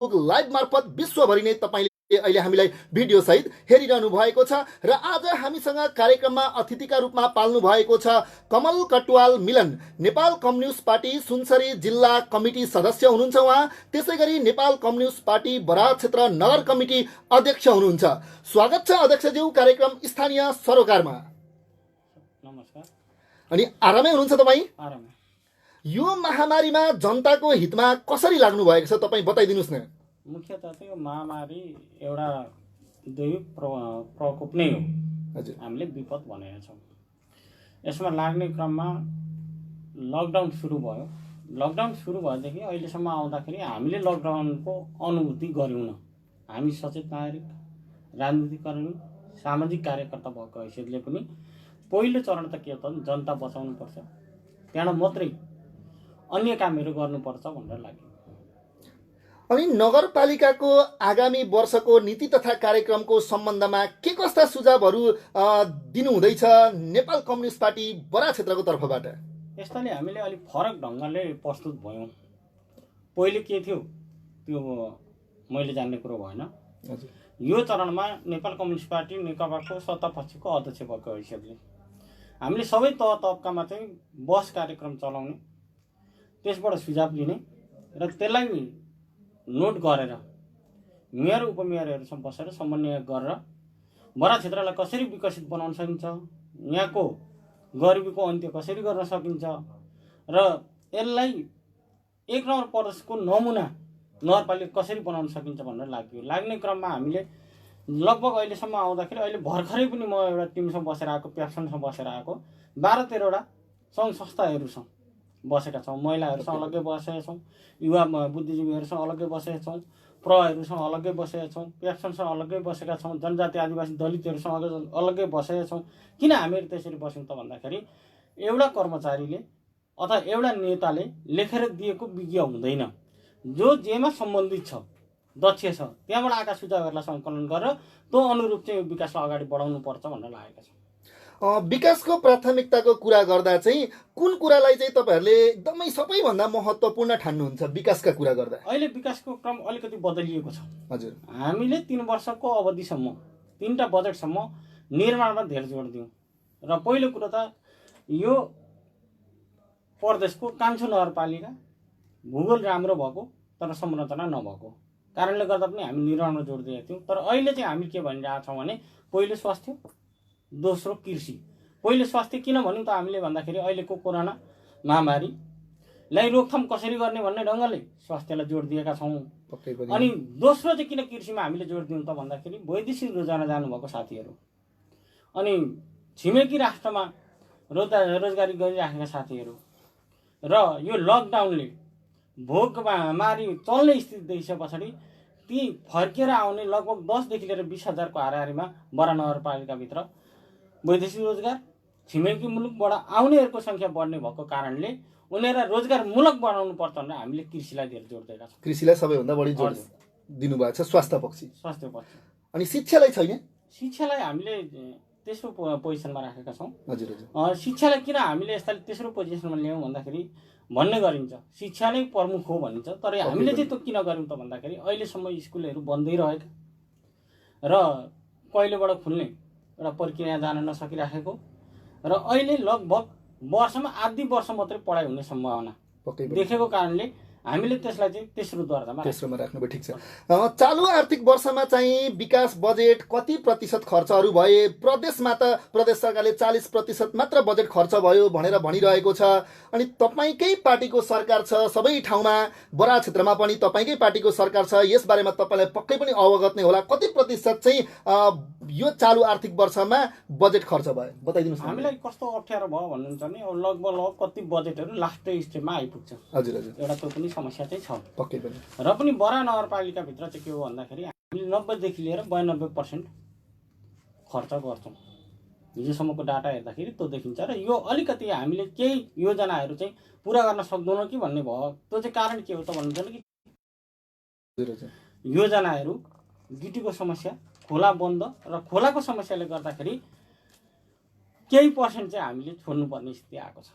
Live मार्फत विश्वभरि नै तपाईले अहिले हामीलाई भिडियो सहित हेरिरहनु भएको छ र आज हामीसँग कार्यक्रममा अतिथिका रूपमा पाल्नु भएको छ कमल कटुवाल मिलन, नेपाल कम्युनिस्ट पार्टी सुनसरी जिल्ला कमिटी सदस्य हुनुहुन्छ उहाँ। त्यसैगरी नेपाल कम्युनिस्ट पार्टी बराह क्षेत्र नगर कमिटी अध्यक्ष हुनुहुन्छ। स्वागत छ अध्यक्षज्यू कार्यक्रम स्थानीय सरोकारमा। नमस्कार। अनि आरामै हुनुहुन्छ तपाईँ? आरामै। यो महामारीमा जनताको हितमा कसरी लाग्नु भएको छ तपाईँ बताइदिनुस् न। मुख्यतः चाहिँ यो महामारी एउटा दैविक प्रकोप नै हो। हजुर, हामीले विपद भनेका छौँ। यसमा लाग्ने क्रममा लकडाउन सुरु भयो। लकडाउन सुरु भएदेखि अहिलेसम्म आउँदाखेरि हामीले लकडाउनको अनुभूति गऱ्यौँ न। हामी सचेत नागरिक, राजनीतिकर्मी, सामाजिक कार्यकर्ता भएको हैसियतले पनि पहिलो चरण त के त जनता बचाउनुपर्छ, त्यहाँबाट मात्रै अन्य कामहरू गर्नुपर्छ भनेर लाग्यो। अनि नगरपालिकाको आगामी वर्षको नीति तथा कार्यक्रमको सम्बन्धमा के कस्ता सुझावहरू दिनुहुँदैछ नेपाल कम्युनिस्ट पार्टी बराह क्षेत्रको तर्फबाट? यस्ताले हामीले अलिक फरक ढङ्गले प्रस्तुत भयौँ। पहिले के थियो त्यो मैले जान्ने कुरो भएन। यो चरणमा नेपाल कम्युनिस्ट पार्टी नेकपाको सत्तापक्षको अध्यक्ष भएको हैसियतले हामीले सबै तह तबकामा चाहिँ बस कार्यक्रम चलाउने, त्यसबाट सुझाव लिने र त्यसलाई नोट गरेर मेयर उपमेयरहरूसँग बसेर समन्वय गरेर बराह क्षेत्रलाई कसरी विकसित बनाउन सकिन्छ, यहाँको गरिबीको अन्त्य कसरी गर्न सकिन्छ र यसलाई एक नम्बर प्रदेशको नमुना नगरपालिका कसरी बनाउन सकिन्छ भनेर लाग्यो। लाग्ने क्रममा हामीले लगभग अहिलेसम्म आउँदाखेरि अहिले भर्खरै पनि म एउटा टिमसँग बसेर आएको, प्याक्सनसँग बसेर आएको 12-13वटा सङ्घ संस्थाहरूसँग बसेका छौँ। महिलाहरूसँग अलग्गै बसेका छौँ, युवा बुद्धिजीवीहरूसँग अलग्गै बसेका छौँ, प्रहरीहरूसँग अलग्गै बसेका छौँ, प्याक्सनसँग अलग्गै बसेका छौँ, जनजाति आदिवासी दलितहरूसँग अलग्गै बसेका छौँ। किन हामीहरू त्यसरी बस्यौँ त भन्दाखेरि एउटा कर्मचारीले अथवा एउटा नेताले लेखेर दिएको विज्ञ हुँदैन। जो जेमा सम्बन्धित छ, दक्ष छ, त्यहाँबाट आएका सुझावहरूलाई सङ्कलन गरेर त्यो अनुरूप चाहिँ विकासलाई अगाडि बढाउनु पर्छ भनेर लागेका छ। विकासको प्राथमिकताको कुरा गर्दा चाहिँ कुन कुरालाई चाहिँ तपाईँहरूले एकदमै सबैभन्दा महत्त्वपूर्ण ठान्नुहुन्छ विकासका कुरा गर्दा? अहिले विकासको क्रम अलिकति बदलिएको छ। हजुर, हामीले 3 वर्षको अवधिसम्म 3टा बजेटसम्म निर्माणमा धेरै जोड दियौँ र पहिलो कुरो त यो प्रदेशको कान्छो नगरपालिका भूगोल राम्रो भएको तर संरचना नभएको कारणले गर्दा पनि हामी निर्माणमा जोड दिएका थियौँ। तर अहिले चाहिँ हामी के भनिरहेका छौँ भने पहिलो स्वास्थ्य, दोस्रो कृषि। पहिलो स्वास्थ्य किन भन्यौँ त हामीले भन्दाखेरि अहिलेको कोरोना महामारीलाई रोकथाम कसरी गर्ने भन्ने ढङ्गले स्वास्थ्यलाई जोड दिएका छौँ। अनि दोस्रो चाहिँ किन कृषिमा हामीले जोड दियौँ त भन्दाखेरि वैदेशिक रोजगार जानुभएको साथीहरू अनि छिमेकी राष्ट्रमा रोजगारी गरिराखेका साथीहरू र यो लकडाउनले भोकमारी चल्ने स्थिति देखिसके पछाडि ती फर्केर आउने लगभग 10 लिएर 20,000को हाराहारीमा बराह नगरपालिकाभित्र वैदेशिक रोजगार, छिमेकी मुलुकबाट आउनेहरूको सङ्ख्या बढ्ने भएको कारणले उनीहरूलाई रोजगारमूलक बनाउनु पर्छ भनेर हामीले कृषिलाई धेरै जोड दिएका छौँ। कृषिलाई सबैभन्दा बढी जोड दिनुभएको छ। स्वास्थ्य पक्ष अनि शिक्षालाई छैन? शिक्षालाई हामीले तेस्रो पोजिसनमा राखेका छौँ। हजुर हजुर। शिक्षालाई किन हामीले यसलाई तेस्रो पोजिसनमा ल्यायौँ भन्दाखेरि भन्ने गरिन्छ शिक्षा नै प्रमुख हो भनिन्छ, तर हामीले चाहिँ त्यो किन गर्यौँ त भन्दाखेरि अहिलेसम्म स्कुलहरू बन्दै रहेका र कहिलेबाट खुल्ने एउटा प्रक्रिया जान नसकिराखेको र अहिले लगभग वर्षमा आधी वर्ष मात्रै पढाइ हुने सम्भावना देखेको कारणले हामीले त्यसलाई चाहिँ तेस्रोमा राख्नुभयो। ठिक छ। चालु आर्थिक वर्षमा चाहिँ विकास बजेट कति प्रतिशत खर्चहरू भए? प्रदेशमा त प्रदेश सरकारले 40% मात्र बजेट खर्च भयो भनेर भनिरहेको छ। अनि तपाईँकै पार्टीको सरकार छ सबै ठाउँमा, बराह क्षेत्रमा पनि तपाईँकै पार्टीको सरकार छ, यसबारेमा तपाईँलाई पक्कै पनि अवगत नै होला। कति प्रतिशत चाहिँ यो चालु आर्थिक वर्षमा बजेट खर्च भयो बताइदिनुहोस्। हामीलाई कस्तो अप्ठ्यारो भयो भन्नुहुन्छ भने लगभग कति बजेटहरू लास्टै स्टेपमा आइपुग्छ। हजुर हजुर। एउटा त्यो पनि समस्या चाहिँ छ पक्कै पनि। र पनि बराह नगरपालिकाभित्र चाहिँ के हो भन्दाखेरि हामीले 90 लिएर 92% खर्च गर्छौँ। हिजोसम्मको डाटा हेर्दाखेरि त्यो देखिन्छ र यो अलिकति हामीले केही योजनाहरू चाहिँ पुरा गर्न सक्दैनौँ कि भन्ने भयो। त्यो चाहिँ कारण के हो त भन्नुहुन्छ कि योजनाहरू गिटीको समस्या, खोला बन्द र खोलाको समस्याले गर्दाखेरि केही पर्सेन्ट चाहिँ हामीले छोड्नुपर्ने स्थिति आएको छ।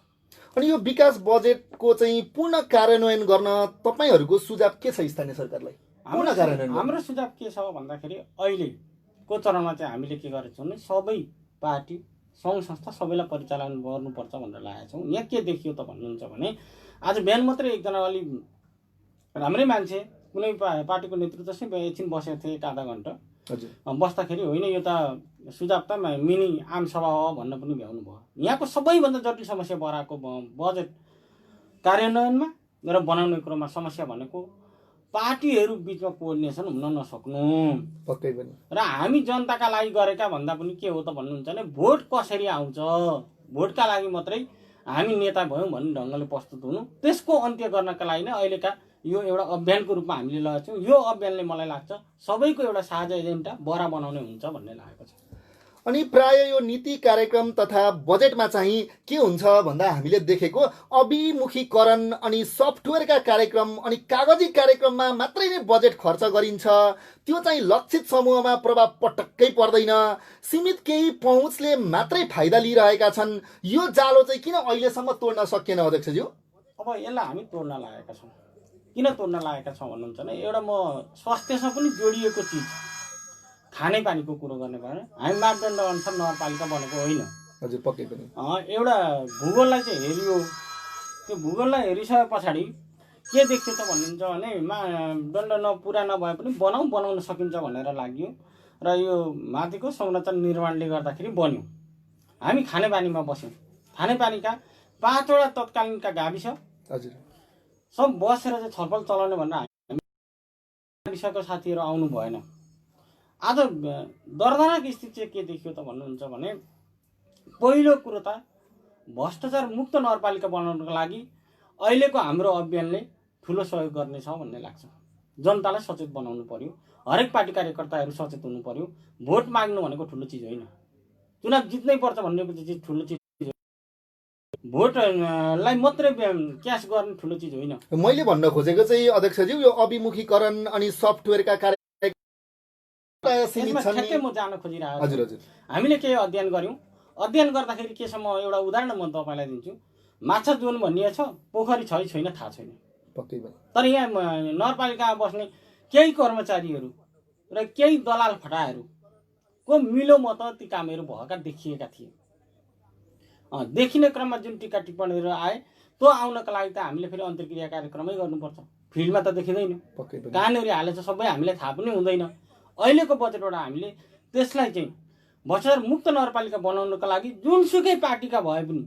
अनि यो विकास बजेटको चाहिँ पूर्ण कार्यान्वयन गर्न तपाईहरुको सुझाव के छ स्थानीय सरकारलाई? पूर्ण कार्यान्वयन गर्नु। हाम्रो सुझाव के छ भन्दाखेरि अहिलेको चरणमा चाहिँ हामीले के गरेको छौँ भने सबै पार्टी सङ्घ संस्था सबैलाई परिचालन गर्नुपर्छ भनेर लागेका छौँ। यहाँ के देखियो त भन्नुहुन्छ भने आज बिहान मात्रै एकजना अलि राम्रै मान्छे कुनै पार्टीको नेतृत्वसँग एकछिन बसेको थिएँ आधा घन्टा बस्दाखेरि होइन यो त सुझाव त मिनी आम सभा हो भन्न पनि भ्याउनु भयो। यहाँको सबैभन्दा जटिल समस्या बढाएको बजेट कार्यान्वयनमा र बनाउने कुरोमा समस्या भनेको पार्टीहरू बिचमा कोअर्डिनेसन हुन नसक्नु। पक्कै पनि। र हामी जनताका लागि गरेका भन्दा पनि के हो त भन्नुहुन्छ भने भोट कसरी आउँछ, भोटका लागि मात्रै हामी नेता भयौँ भन्ने ढङ्गले प्रस्तुत हुनु, त्यसको अन्त्य गर्नका लागि नै अहिलेका यो एउटा अभियानको रूपमा हामीले लगाएको छौँ। यो अभियानले मलाई लाग्छ सबैको एउटा साझा एजेन्डा बडा बनाउने हुन्छ भन्ने लागेको छ। अनि प्राय यो नीति कार्यक्रम तथा बजेटमा चाहिँ के हुन्छ भन्दा हामीले देखेको अभिमुखीकरण अनि सफ्टवेयरका कार्यक्रम अनि कागजी कार्यक्रममा मात्रै नै बजेट खर्च गरिन्छ। त्यो चाहिँ लक्षित समूहमा प्रभाव पटक्कै पर्दैन। सीमित केही पहुँचले मात्रै फाइदा लिइरहेका छन्। यो जालो चाहिँ किन अहिलेसम्म तोड्न सकिएन अध्यक्षज्यू? अब यसलाई हामी तोड्न लागेका छौँ। किन तोड्न लागेका छौँ भन्नुहुन्छ भने एउटा म स्वास्थ्यसँग पनि जोडिएको चिज खानेपानीको कुरो गर्ने भएर हामी मापदण्ड अनुसार नगरपालिका बनेको होइन। हजुर पक्कै पनि। एउटा भूगोललाई चाहिँ हेरियो, त्यो भूगोललाई हेरिसके पछाडि के देख्यो त भन्नुहुन्छ भने मापदण्ड पुरा नभए पनि बनाउन सकिन्छ भनेर लाग्यो र यो माथिको संरचना निर्माणले गर्दाखेरि बन्यो। हामी खानेपानीमा बस्यौँ। खानेपानीका 5वटा तत्कालीनका गाविस हजुर सब बसेर चाहिँ छलफल चलाउने भनेर हामी गाविसको साथीहरू आउनु भएन। आज दर्दनाक स्थिति चाहिँ के देखियो त भन्नुहुन्छ भने पहिलो कुरो त भ्रष्टाचार मुक्त नगरपालिका बनाउनको लागि अहिलेको हाम्रो अभियानले ठुलो सहयोग गर्नेछ भन्ने लाग्छ। जनतालाई सचेत बनाउनु पर्यो, हरेक पार्टी कार्यकर्ताहरू सचेत हुनु पर्यो। भोट माग्नु भनेको ठुलो चिज होइन, चुनाव जित्नै पर्छ भन्ने चिज ठुलो चिज, भोटलाई मात्रै क्यास गर्ने ठुलो चिज होइन। मैले भन्न खोजेको चाहिँ अध्यक्षज्यू यो अभिमुखीकरण अनि सफ्टवेयरका ठ्याक्कै म जान खोजिरहेको छु। हामीले केही अध्ययन गऱ्यौँ। अध्ययन गर्दाखेरि के छ, म एउटा उदाहरण म तपाईँलाई दिन्छु। माछा जोन भनिएको छ, पोखरी छ छैन थाहा छैन। पक्कै पनि। तर यहाँ नगरपालिकामा बस्ने केही कर्मचारीहरू र केही दलाल फटाहरूको मिलो मत ती कामहरू भएका देखिएका थिए। देखिने क्रममा जुन टिका टिप्पणीहरू आए त्यो आउनका लागि त हामीले फेरि अन्तर्क्रिया कार्यक्रमै गर्नुपर्छ। फिल्डमा त देखिँदैन, कहाँनिर हालेछ सबै हामीलाई थाहा पनि हुँदैन। अहिलेको बजेटबाट हामीले त्यसलाई चाहिँ भ्रष्टाचार मुक्त नगरपालिका बनाउनको लागि जुनसुकै पार्टीका भए पनि,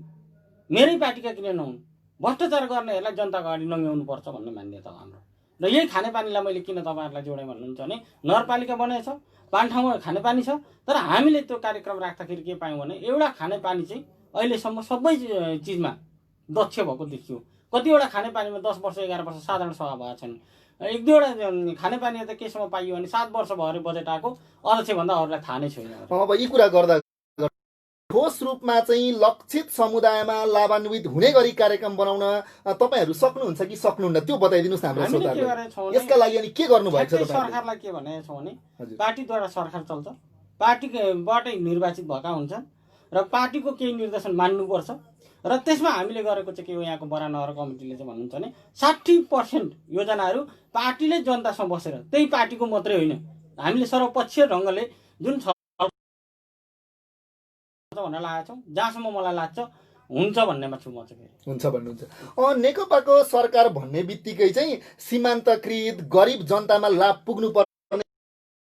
मेरै पार्टीका किन नहुन्, भ्रष्टाचार गर्नेहरूलाई जनताको अगाडि नङ्ग्याउनु पर्छ भन्ने मान्यता हो हाम्रो। र यही खानेपानीलाई मैले किन तपाईँहरूलाई जोडेँ भन्नुहुन्छ भने नगरपालिका बनाएको छ, 5 ठाउँमा खानेपानी छ, तर हामीले त्यो कार्यक्रम राख्दाखेरि के पायौँ भने एउटा खानेपानी चाहिँ अहिलेसम्म सबै चिजमा दक्ष भएको देखियो। कतिवटा खानेपानीमा 10 वर्ष 11 वर्ष साधारण सभा भएको छैन। 1-2वटा खानेपानी त केसम्म पाइयो भने 7 वर्ष भएर बजेट आएको अध्यक्षभन्दा अरूलाई थाहा नै छैन। अब यी कुरा गर्दा ठोस रूपमा चाहिँ लक्षित समुदायमा लाभान्वित हुने गरी कार्यक्रम बनाउन तपाईँहरू सक्नुहुन्छ कि सक्नुहुन्न त्यो बताइदिनुहोस् न हाम्रो श्रोताहरूलाई। यसका लागि अनि के गर्नु भएको छ? सरकारलाई के भनेको छ भने पार्टीद्वारा सरकार चल्छ, पार्टीबाटै निर्वाचित भएका हुन्छन् र पार्टीको केही निर्देशन मान्नुपर्छ। र त्यसमा हामीले गरेको चाहिँ के हो, यहाँको बडा नगर कमिटीले चाहिँ भन्नुहुन्छ भने 60% योजनाहरू पार्टीले जनतासँग बसेर, त्यही पार्टीको मात्रै होइन, हामीले सर्वपक्षीय ढङ्गले जुन छ भनेर लागेका छौँ। जहाँसम्म मलाई लाग्छ हुन्छ भन्नेमा छु म चाहिँ। हुन्छ भन्नुहुन्छ। नेकपाको सरकार भन्ने बित्तिकै चाहिँ सीमान्तकृत गरिब जनतामा लाभ पुग्नु पर्ने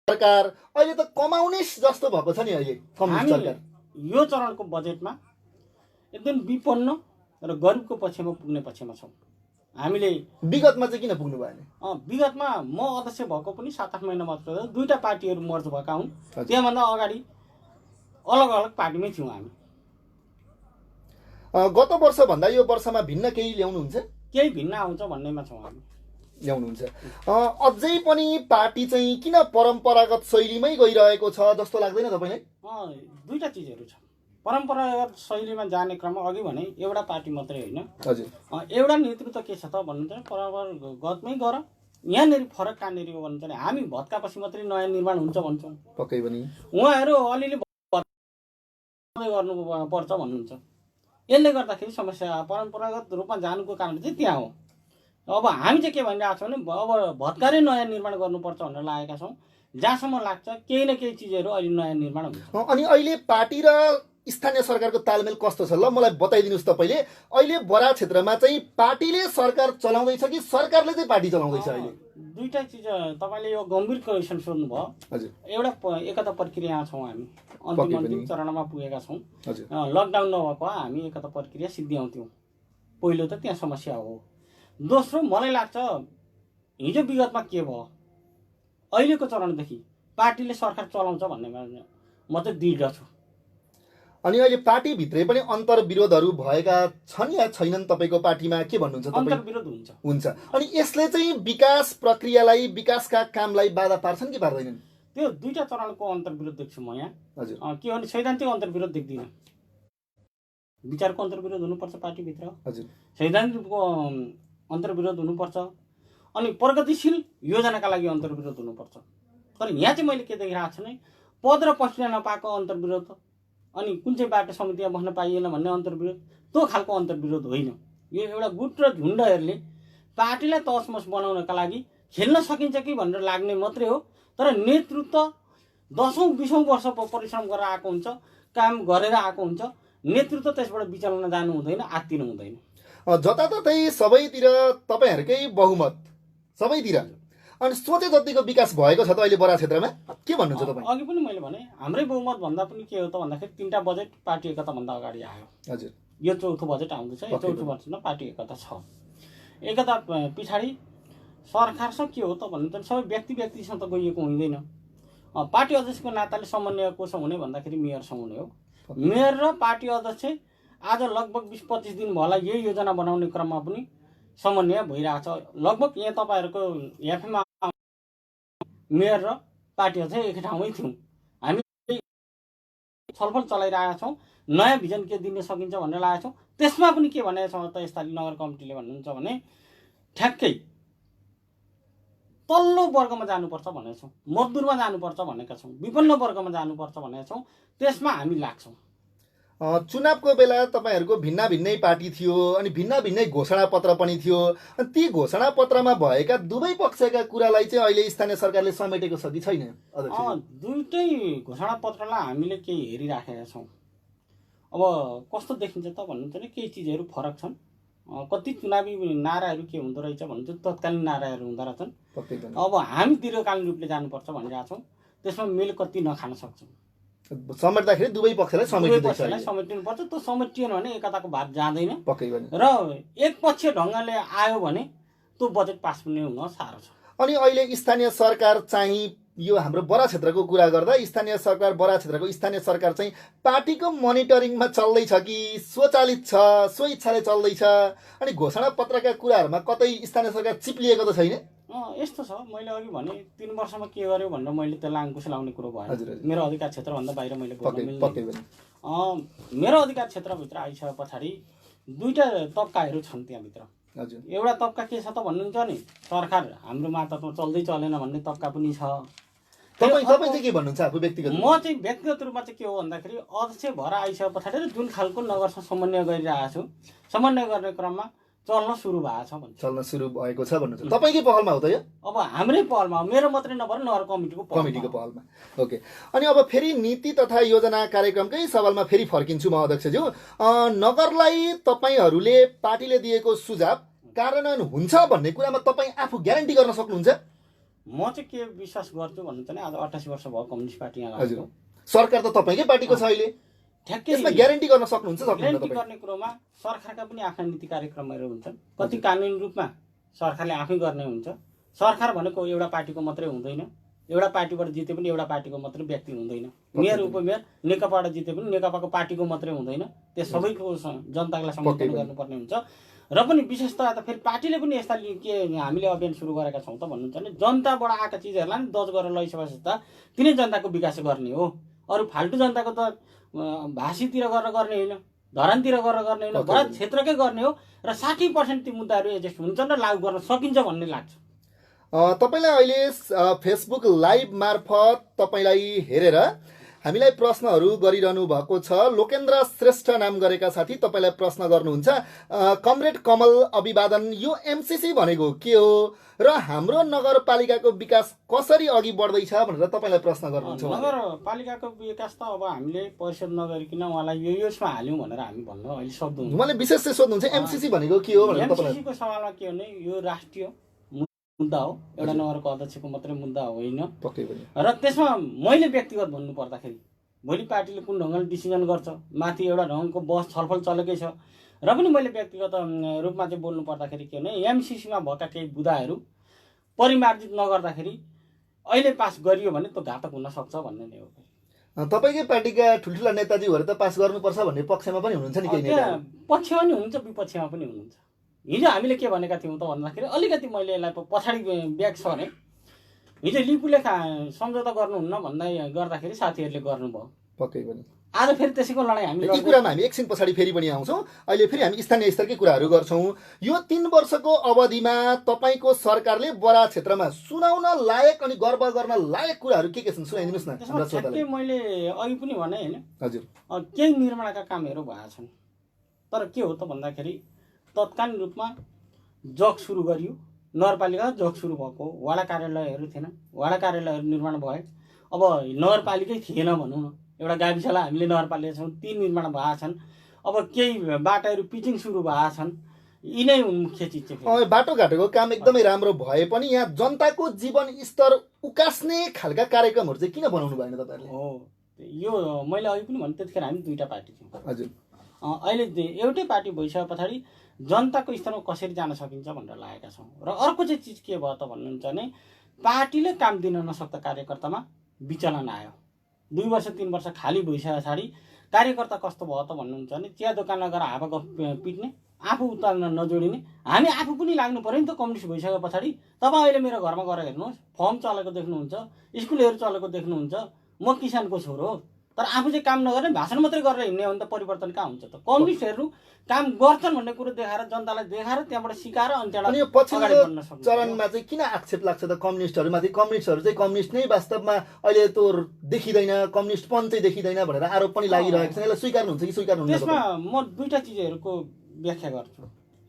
सरकार अहिले त कमाउने जस्तो भएको छ नि अहिले कम्युनिस्ट सरकार। यो चरणको बजेटमा एकदम विपन्न र गरिबको पक्षमा पुग्ने पक्षमा छौँ हामीले। विगतमा चाहिँ किन पुग्नु भएन? विगतमा म अध्यक्ष भएको पनि 7-8 महिना मात्र, 2टा पार्टीहरू मर्ज भएका हुन्। त्यहाँभन्दा अगाडि अलग अलग पार्टीमै थियौँ हामी। गत वर्षभन्दा यो वर्षमा भिन्न केही ल्याउनुहुन्छ? केही भिन्न आउँछ भन्नेमा छौँ हामी। ल्याउनुहुन्छ। अझै पनि पार्टी चाहिँ किन परम्परागत शैलीमै गइरहेको छ जस्तो लाग्दैन तपाईँलाई? 2टा चिजहरू छ। परम्परागत शैलीमा जाने क्रम अघि भने एउटा पार्टी मात्रै होइन, हजुर एउटा नेतृत्व के छ त भन्नुहुन्छ परम्परागतमै गर। यहाँनिर फरक कहाँनिर हो भन्नुहुन्छ भने हामी भत्कापछि मात्रै नयाँ निर्माण हुन्छ भन्छौँ। पक्कै पनि। उहाँहरू अलिअलि गर्नुपर्छ भन्नुहुन्छ। यसले गर्दाखेरि समस्या परम्परागत रूपमा जानुको कारण चाहिँ त्यहाँ हो। अब हामी चाहिँ के भनिरहेको छौँ भने अब भत्कारै नयाँ निर्माण गर्नुपर्छ भनेर लागेका छौँ। जहाँसम्म लाग्छ केही न केही चिजहरू अहिले नयाँ निर्माण हुन्छ। अनि अहिले पार्टी र स्थानीय सरकारको तालमेल कस्तो छ? ल मलाई बताइदिनुहोस् तपाईँले। अहिले बराक क्षेत्रमा चाहिँ पार्टीले सरकार चलाउँदैछ कि सरकारले चाहिँ पार्टी चलाउँदैछ अहिले? दुईटा चिज तपाईँले यो गम्भीर क्वेसन सोध्नुभयो। हजुर। एउटा एकता प्रक्रिया छौँ हामी, अन्तिम चरणमा पुगेका छौँ। लकडाउन नभएको हामी एकता प्रक्रिया सिद्ध्याउँथ्यौँ। पहिलो त त्यहाँ समस्या हो। दोस्रो मलाई लाग्छ हिजो विगतमा के भयो, अहिलेको चरणदेखि पार्टीले सरकार चलाउँछ भन्नेमा म चाहिँ दृढ छु। अनि अहिले पार्टीभित्रै पनि अन्तर्विरोधहरू भएका छन् या छैनन् तपाईँको पार्टीमा? के भन्नुहुन्छ तपाईँ? अन्तर्विरोध हुन्छ। अनि यसले चाहिँ विकास प्रक्रियालाई, विकासका कामलाई बाधा पार्छन् कि पार्दैनन्? त्यो दुईटा चरणको अन्तर्विरोध देख्छु म यहाँ। हजुर। के भने सैद्धान्तिक अन्तर्विरोध देख्दिनँ। विचारको अन्तर्विरोध हुनुपर्छ पार्टीभित्र। हजुर। सैद्धान्तिकको अन्तर्विरोध हुनुपर्छ। अनि प्रगतिशील योजनाका लागि अन्तर्विरोध हुनुपर्छ। तर यहाँ चाहिँ मैले के देखिरहेको छु भने पद र पस्टिन नपाएको अन्तर्विरोध, अनि कुन चाहिँ बाटो समितिमा बस्न पाइएन भन्ने अन्तर्विरोध, त्यो खालको अन्तर्विरोध होइन। यो एउटा गुट र झुन्डहरूले पार्टीलाई तसमस बनाउनका लागि खेल्न सकिन्छ कि भनेर लाग्ने मात्रै हो। तर नेतृत्व 10औं-20औं वर्ष परिश्रम गरेर आएको हुन्छ, काम गरेर आएको हुन्छ। नेतृत्व त्यसबाट विचलन जानु हुँदैन, आत्तिनु हुँदैन। जताततै सबैतिर तपाईँहरूकै बहुमत, सबैतिर। अनि सोचे जतिको विकास भएको छ त अहिले बराक क्षेत्रमा? के भन्नुहुन्छ तपाईँ? अघि पनि मैले भने हाम्रै बहुमत भन्दा पनि के हो त भन्दाखेरि 3टा बजेट पार्टी एकताभन्दा अगाडि आयो। हजुर। यो चौथो बजेट आउँदैछ। यो चौथो बजेटमा पार्टी एकता छ। एकता पछाडि सरकारसँग के हो त भन्नु त सबै व्यक्तिसँग त गइएको हुँदैन। पार्टी अध्यक्षको नाताले समन्वय कोसँग हुने भन्दाखेरि मेयरसँग हुने हो। मेयर र पार्टी अध्यक्ष आज लगभग 20-25 दिन भयो यही योजना बनाउने क्रममा पनि समन्वय भइरहेछ। लगभग यहाँ तपाईँहरूको एफएममा मेयर र पार्टी अध्यक्ष एकै ठाउँमै थियौँ। हामी छलफल चलाइरहेका छौँ, नयाँ भिजन के दिन सकिन्छ भनेर लागेका छौँ। त्यसमा पनि के भनेको छ त स्थानीय नगर कमिटीले भन्नुहुन्छ भने ठ्याक्कै तल्लो वर्गमा जानुपर्छ भनेको छौँ, मजदुरमा जानुपर्छ भनेका छौँ, विपन्न वर्गमा जानुपर्छ भनेका छौँ। त्यसमा हामी लाग्छौँ। चुनावको बेला तपाईँहरूको भिन्न भिन्नै पार्टी थियो, अनि भिन्न भिन्नै घोषणापत्र पनि थियो। अनि ती घोषणापत्रमा भएका दुवै पक्षका कुरालाई चाहिँ अहिले स्थानीय सरकारले समेटेको छ कि छैन? दुईटै घोषणापत्रलाई हामीले केही हेरिराखेका छौँ। अब कस्तो देखिन्छ त भन्नुहुन्छ भने केही चिजहरू फरक छन्। कति चुनावी नाराहरू के हुँदो रहेछ भन्नुहुन्छ, तत्कालीन नाराहरू हुँदो रहेछन्। अब हामी दीर्घकालीन रूपले जानुपर्छ भनिरहेका छौँ। त्यसमा मेल कति नखान सक्छौँ। समेट्दाखेरि दुवै पक्षलाई समेटिनुपर्छ। त्यो समेटिएन भने एकताको भात जाँदैन। पक्कै पनि। र एकपक्षीय ढङ्गले आयो भने त्यो बजेट पास पनि हुन साह्रो छ। अनि अहिले स्थानीय सरकार चाहिँ यो हाम्रो बराक क्षेत्रको कुरा गर्दा स्थानीय सरकार, बराक क्षेत्रको स्थानीय सरकार चाहिँ पार्टीको मोनिटरिङमा चल्दैछ कि स्वचालित छ, स्वइच्छाले चल्दैछ? अनि घोषणापत्रका कुराहरूमा कतै स्थानीय सरकार चिप्लिएको त छैन? यस्तो छ, मैले अघि भने 3 वर्षमा के गर्यो भनेर मैले त्यसलाई अङ्कुश लाउने कुरो भएन। मेरो अधिकार क्षेत्रभन्दा बाहिर मैले बोल्न मिल्दैन। मेरो अधिकार क्षेत्रभित्र आइसके पछाडि दुईटा तबकाहरू छन् त्यहाँभित्र। एउटा तबका के छ त भन्नुहुन्छ नि, सरकार हाम्रो मातहतमा चल्दै चलेन भन्ने तबका पनि छ। तपाईँ चाहिँ के भन्नुहुन्छ आफू व्यक्तिगत? म चाहिँ व्यक्तिगत रूपमा चाहिँ के हो भन्दाखेरि अध्यक्ष भएर आइसके पछाडि जुन खालको नगरसँग समन्वय गरिरहेको छु, समन्वय गर्ने क्रममा चल्न सुरु भएको छ भन्छ। चल्न सुरु भएको छ भन्नुहुन्छ। तपाईँकै पहलमा हो त यो? अब हाम्रै पहलमा, मेरो मात्रै नभएर नगर कमिटीको पहलमा। ओके। अनि अब फेरि नीति तथा योजना कार्यक्रमकै सवालमा फेरि फर्किन्छु म अध्यक्षज्यू। नगरलाई तपाईँहरूले पार्टीले दिएको सुझाव कार्यान्वयन हुन्छ भन्ने कुरामा तपाईँ आफू ग्यारेन्टी गर्न सक्नुहुन्छ? म चाहिँ के विश्वास गर्छु भन्नुहुन्छ भने आज 88 वर्ष भयो कम्युनिस्ट पार्टी यहाँ लागेको। सरकार त तपाईँकै पार्टीको छ अहिले। ठ्याक्कै यसमा ग्यारेन्टी गर्न सक्नुहुन्छ? ग्यारेन्टी गर्ने कुरोमा सरकारका पनि आफ्ना नीति कार्यक्रमहरू हुन्छन्। कति कानुनी रूपमा सरकारले आफै गर्ने हुन्छ। सरकार भनेको एउटा पार्टीको मात्रै हुँदैन। एउटा पार्टीबाट जिते पनि एउटा पार्टीको मात्रै व्यक्ति हुँदैन। मेयर उपमेयर नेकपाबाट जिते पनि नेकपाको पार्टीको मात्रै हुँदैन। त्यो सबैको जनतालाई समर्थन गर्नुपर्ने हुन्छ। र पनि विशेषतः त फेरि पार्टीले पनि यस्ता के हामीले अभियान सुरु गरेका छौँ त भन्नुहुन्छ भने जनताबाट आएका चिजहरूलाई नि दर्ज गरेर लैसकेपछि त तिनै जनताको विकास गर्ने हो। अरू फाल्टु जनताको त भाषीतिर गरेर गर्ने होइन, धरानतिर गरेर गर्ने होइन, बराक क्षेत्रकै गर्ने हो। र 60% ती मुद्दाहरू एडजस्ट हुन्छन् र लागू गर्न सकिन्छ भन्ने लाग्छ। तपाईँलाई अहिले फेसबुक लाइभ मार्फत तपाईँलाई हेरेर हामीलाई प्रश्नहरू गरिरहनु भएको छ। लोकेन्द्र श्रेष्ठ नाम गरेका साथी तपाईँलाई प्रश्न गर्नुहुन्छ। कमरेड कमल अभिवादन, यो एमसिसी भनेको के हो र हाम्रो नगरपालिकाको विकास कसरी अघि बढ्दैछ भनेर तपाईँलाई प्रश्न गर्नुहुन्छ। नगरपालिकाको विकास त अब हामीले परिषद नगरिकन उहाँलाई यो यसमा हाल्यौँ भनेर हामी भन्न अहिले शब्द हुन्छ। उहाँले विशेष चाहिँ सोध्नुहुन्छ एमसिसी भनेको के हो भनेर। एमसिसीको सवालमा के भने यो राष्ट्रिय मुद्दा हो, एउटा नगरको अध्यक्षको मात्रै मुद्दा होइन। र त्यसमा मैले व्यक्तिगत भन्नु पर्दाखेरि भोलि पार्टीले कुन ढङ्गले डिसिजन गर्छ, माथि एउटा ढङ्गको बहस छलफल चलेकै छ। र पनि मैले व्यक्तिगत रूपमा चाहिँ बोल्नु पर्दाखेरि के भने एमसिसीमा भएका केही बुदाहरू परिमार्जित नगर्दाखेरि अहिले पास गरियो भने त्यो घातक हुन सक्छ भन्ने नै हो। तपाईँकै पार्टीका ठुल्ठुला नेताजीहरू त पास गर्नुपर्छ भन्ने पक्षमा पनि हुनुहुन्छ नि केही नेताहरू? पक्षमा पनि हुनुहुन्छ, विपक्षमा पनि हुनुहुन्छ। हिजो हामीले के भनेका थियौँ त भन्दाखेरि अलिकति मैले यसलाई पछाडि ब्याक सरेँ। हिजो लिपुले सम्झौता गर्नुहुन्न भन्दै गर्दाखेरि साथीहरूले गर्नुभयो। पक्कै पनि आज फेरि त्यसैको लडाइँ हामी यी कुरामा हामी एकछिन पछाडि फेरि पनि आउँछौँ। अहिले फेरि हामी स्थानीय स्तरकै कुराहरू गर्छौँ। यो 3 वर्षको अवधिमा तपाईँको सरकारले बराक क्षेत्रमा सुनाउन लायक अनि गर्व गर्न लायक कुराहरू के छन् सुनाइदिनुहोस् न हाम्रा श्रोतालाई। मैले अघि पनि भने होइन, हजुर केही निर्माणका कामहरू भएका छन्। तर के हो त भन्दाखेरि तत्कालीन रूपमा जग सुरु गरियो, नगरपालिका जग सुरु भएको, वडा कार्यालयहरू थिएन, वडा कार्यालयहरू निर्माण भए। अब नगरपालिकै थिएन भनौँ न, एउटा गाविसलाई हामीले नगरपालिका छौँ, ती निर्माण भएका छन्। अब केही बाटाहरू पिचिङ सुरु भएका छन्। यिनै हुन् मुख्य चिज चाहिँ। बाटोघाटोको काम एकदमै राम्रो भए पनि यहाँ जनताको जीवन स्तर उकास्ने खालका कार्यक्रमहरू चाहिँ किन बनाउनु भएन तपाईँहरूले? हो, यो मैले अघि पनि भने त्यतिखेर हामी दुईवटा पार्टी थियौँ। हजुर अहिले एउटै पार्टी भइसके पछाडि जनताको स्तरमा कसरी जान सकिन्छ भनेर लागेका छौँ। र अर्को चाहिँ चिज के भयो त भन्नुहुन्छ भने पार्टीले काम दिन नसक्दा कार्यकर्तामा विचलन आयो। 2 वर्ष 3 वर्ष खाली भइसके पछाडि कार्यकर्ता कस्तो भयो त भन्नुहुन्छ भने चिया दोकानमा गएर हावाको पिट्ने, आफू उतार्न नजोडिने। हामी आफू पनि लाग्नु पऱ्यो नि त कम्युनिस्ट भइसके पछाडि। तपाईँ अहिले मेरो घरमा गएर हेर्नुहोस्, फर्म चलेको देख्नुहुन्छ, स्कुलहरू चलेको देख्नुहुन्छ। म किसानको छोरो हो, तर आफू चाहिँ काम नगर्ने भाषण मात्रै गरेर हिँड्ने हो भने त परिवर्तन कहाँ हुन्छ त? कम्युनिस्टहरू काम गर्छन् भन्ने कुरो देखाएर जनतालाई देखाएर त्यहाँबाट सिकाएर अनि त्यहाँबाट यो पछिल्लो चरणमा चाहिँ किन आक्षेप लाग्छ त कम्युनिस्टहरूमाथि? कम्युनिस्टहरू चाहिँ कम्युनिस्ट नै वास्तवमा अहिले त्यो देखिँदैन, कम्युनिस्टपन चाहिँ देखिँदैन भनेर आरोप पनि लागिरहेको छ। यसलाई स्वीकार्नुहुन्छ कि स्वीकार्नुहुन्न? त्यसमा म दुईवटा चिजहरूको व्याख्या गर्छु।